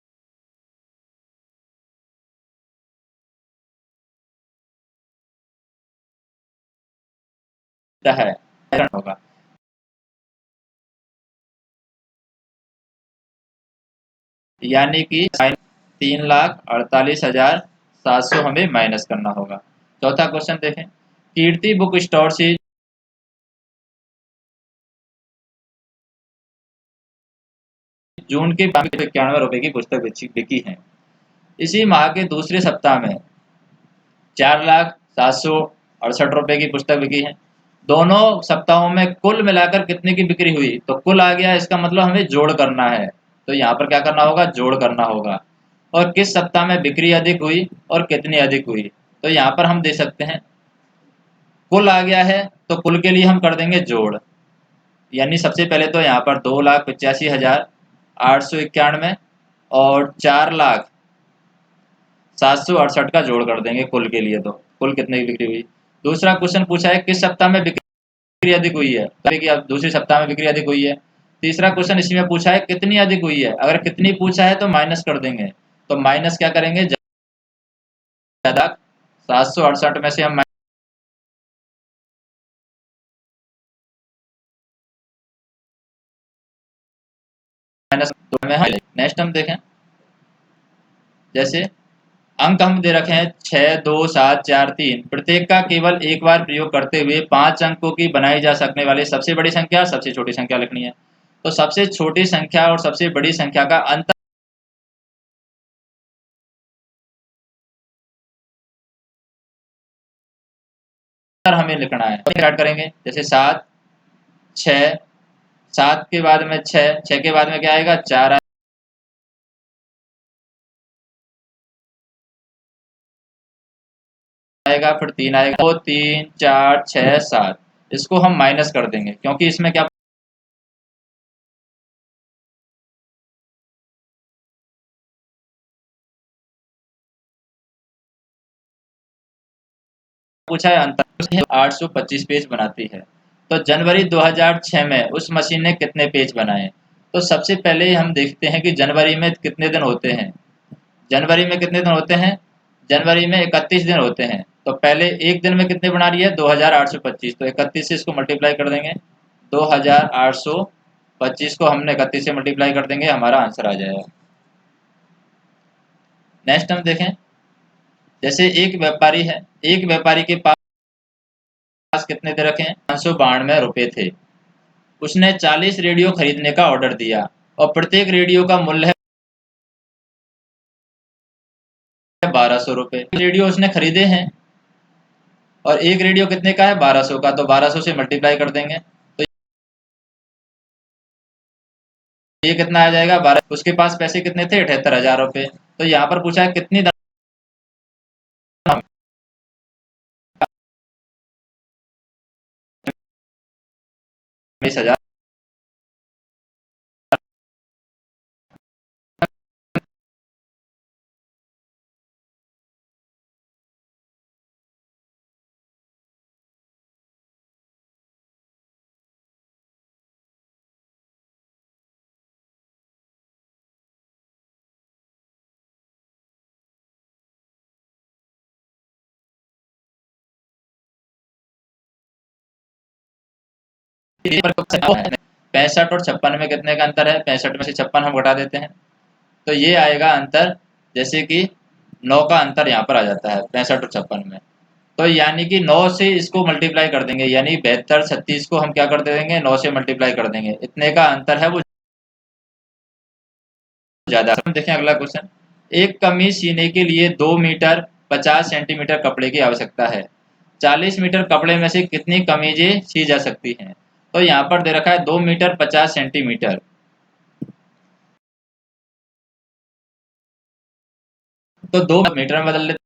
है? होगा, यानी कि 3,48,700 हमें माइनस करना होगा। चौथा क्वेश्चन देखें, कीर्ति बुक स्टोर से जून के 91 रुपए की पुस्तक बिकी है। इसी माह के दूसरे सप्ताह में 4,07,68 रुपए की पुस्तक बिकी है। दोनों सप्ताहों में कुल मिलाकर कितने की बिक्री हुई, तो कुल आ गया, इसका मतलब हमें जोड़ करना है। तो यहाँ पर क्या करना होगा, जोड़ करना होगा। और किस सप्ताह में बिक्री अधिक हुई और कितनी अधिक हुई, तो यहाँ पर हम दे सकते हैं कुल आ गया है, तो कुल के लिए हम कर देंगे जोड़। यानी सबसे पहले तो यहाँ पर 2,85,891 और 4,07,68 का जोड़ कर देंगे कुल के लिए, तो कुल कितने की बिक्री हुई। दूसरा क्वेश्चन पूछा है किस सप्ताह में बिक्री अधिक हुई है, कि अब दूसरे सप्ताह में बिक्री अधिक हुई है। तीसरा क्वेश्चन इसी में पूछा है कितनी अधिक हुई है, अगर कितनी पूछा है तो माइनस कर देंगे। तो माइनस क्या करेंगे, ज्यादा 768 में से हम माइनस में है। नेक्स्ट हम देखें, जैसे अंक हम दे रखे हैं 6, 2, 7, 4, 3, प्रत्येक का केवल एक बार प्रयोग करते हुए 5 अंकों की बनाई जा सकने वाली सबसे बड़ी संख्या सबसे छोटी संख्या लिखनी है। तो सबसे छोटी संख्या और सबसे बड़ी संख्या का अंतर हमें लिखना है। तो स्टार्ट करेंगे, जैसे 7, 6, 7 के बाद में 6, 6 के बाद में क्या आएगा, 4 आएगा, फिर 3 आएगा, 2, 3, 4, 6, 7। इसको हम माइनस कर देंगे क्योंकि इसमें क्या पूछा है, अंतर 825 पेज बनाती है। तो जनवरी 2006 में उस मशीन ने कितने पेज बनाए। तो सबसे पहले हम देखते हैं कि जनवरी में कितने दिन होते हैं। जनवरी में कितने दिन होते हैं, जनवरी में 31 दिन होते हैं। तो पहले एक दिन में कितने बना रही है, 2825। तो 31 से इसको मल्टीप्लाई कर देंगे, 2825 को हमने 31 से मल्टीप्लाई कर देंगे, हमारा आंसर आ जाएगा। नेक्स्ट हम देखें, जैसे एक व्यापारी है, एक व्यापारी के पास कितने दे रखे हैं, 592 रुपए थे। उसने 40 रेडियो खरीदने का ऑर्डर दिया और प्रत्येक रेडियो का मूल्य है 1200 रुपए। रेडियो उसने खरीदे हैं और एक रेडियो कितने का है, 1200 का। तो 1200 से मल्टीप्लाई कर देंगे, तो ये कितना आ जाएगा, 12। उसके पास पैसे कितने थे, 78,000 रुपए। तो यहाँ पर पूछा है कितनी 20,000। पैंसठ और 56 में कितने का अंतर है, 65 में से 56 हम घटा देते हैं, तो ये आएगा अंतर, जैसे कि 9 का अंतर यहाँ पर आ जाता है 65 और 56 में। तो यानी कि 9 से इसको मल्टीप्लाई कर देंगे, यानी 72, 36 को हम क्या कर देंगे, 9 से मल्टीप्लाई कर देंगे, इतने का अंतर है वो ज्यादा। हम देखें अगला क्वेश्चन, एक कमीज सीने के लिए 2 मीटर 50 सेंटीमीटर कपड़े की आवश्यकता है। 40 मीटर कपड़े में से कितनी कमीजें सी जा सकती हैं। तो यहाँ पर दे रखा है 2 मीटर 50 सेंटीमीटर, तो 2 मीटर में बदल लेते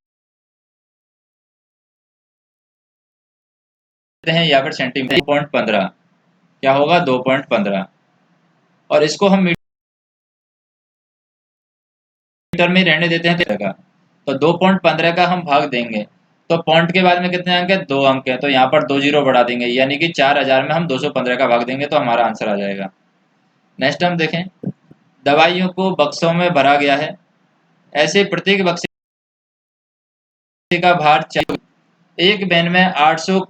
हैं या फिर सेंटीमीटर, 2.15 क्या होगा, 2.15। और इसको हम मीटर में रहने देते हैं, तो 2.15 का हम भाग देंगे, तो पॉइंट के बाद में कितने अंक है, 2 अंक है, तो यहाँ पर 2 जीरो बढ़ा देंगे, यानी कि 4000 में हम 215 का भाग देंगे, तो हमारा आंसर आ जाएगा। नेक्स्ट हम देखें, दवाइयों को बक्सों में भरा गया है, ऐसे प्रत्येक बक्से का भार चाहिए। एक वैन में 800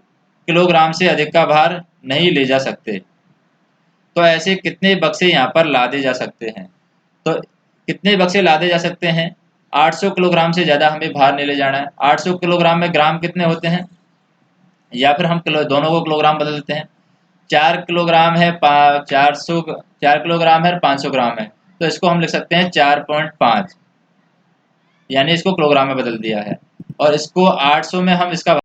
किलोग्राम से अधिक का भार नहीं ले जा सकते, तो ऐसे कितने बक्से यहाँ पर लादे जा सकते हैं। तो कितने बक्से लादे जा सकते हैं, 800 किलोग्राम से ज़्यादा हमें भार नहीं ले जाना है। 800 किलोग्राम में ग्राम कितने होते हैं, या फिर हम दोनों को किलोग्राम बदल देते हैं। 4 किलोग्राम है, 4 किलोग्राम है और 500 ग्राम है, तो इसको हम लिख सकते हैं 4.5, यानी इसको किलोग्राम में बदल दिया है। और इसको 800 में हम इसका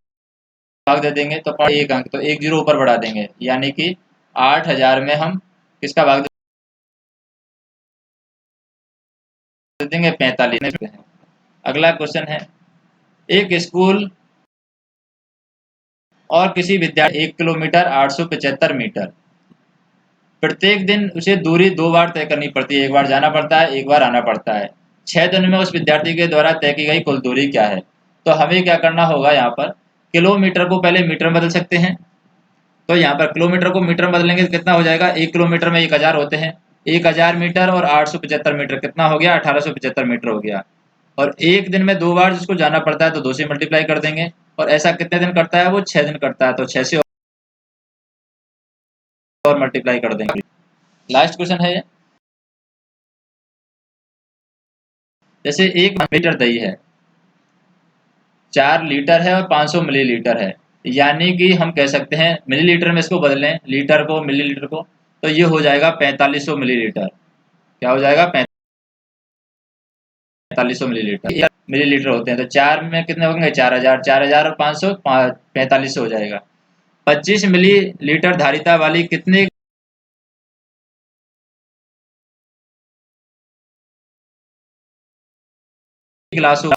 भाग दे देंगे तो 1 अंक, तो 1 जीरो ऊपर बढ़ा देंगे, यानी कि 8000 में हम किसका भाग दे देंगे, 45। अगला क्वेश्चन है, एक स्कूल और किसी विद्यार्थी 1 किलोमीटर 875 मीटर, प्रत्येक दिन उसे दूरी 2 बार तय करनी पड़ती है, एक बार जाना पड़ता है, एक बार आना पड़ता है। 6 दिन में उस विद्यार्थी के द्वारा तय की गई कुल दूरी क्या है? तो हमें क्या करना होगा, यहाँ पर किलोमीटर को पहले मीटर में बदल सकते हैं। तो यहाँ पर किलोमीटर को मीटर में बदलेंगे तो कितना हो जाएगा, 1 किलोमीटर में 1000 होते हैं, 1000 मीटर और 875 मीटर कितना हो गया, 1875 मीटर हो गया। और एक दिन में 2 बार जिसको जाना पड़ता है तो 2 से मल्टीप्लाई कर देंगे। और ऐसा कितने दिन करता है, वो 6 दिन करता है, तो 6 से और मल्टीप्लाई कर देंगे। लास्ट क्वेश्चन है ये, जैसे 1 लीटर दही है, 4 लीटर है और 500 मिलीलीटर है, यानी कि हम कह सकते हैं मिलीलीटर में इसको बदलें, लीटर को मिलीलीटर को, तो ये हो जाएगा 4500 मिलीलीटर। क्या हो जाएगा, 4500 मिलीलीटर। मिलीलीटर होते हैं तो 4 में कितने होंगे, 4000, 4000 और 500 4500 हो जाएगा। 25 मिलीलीटर धारिता वाली कितने गिलासों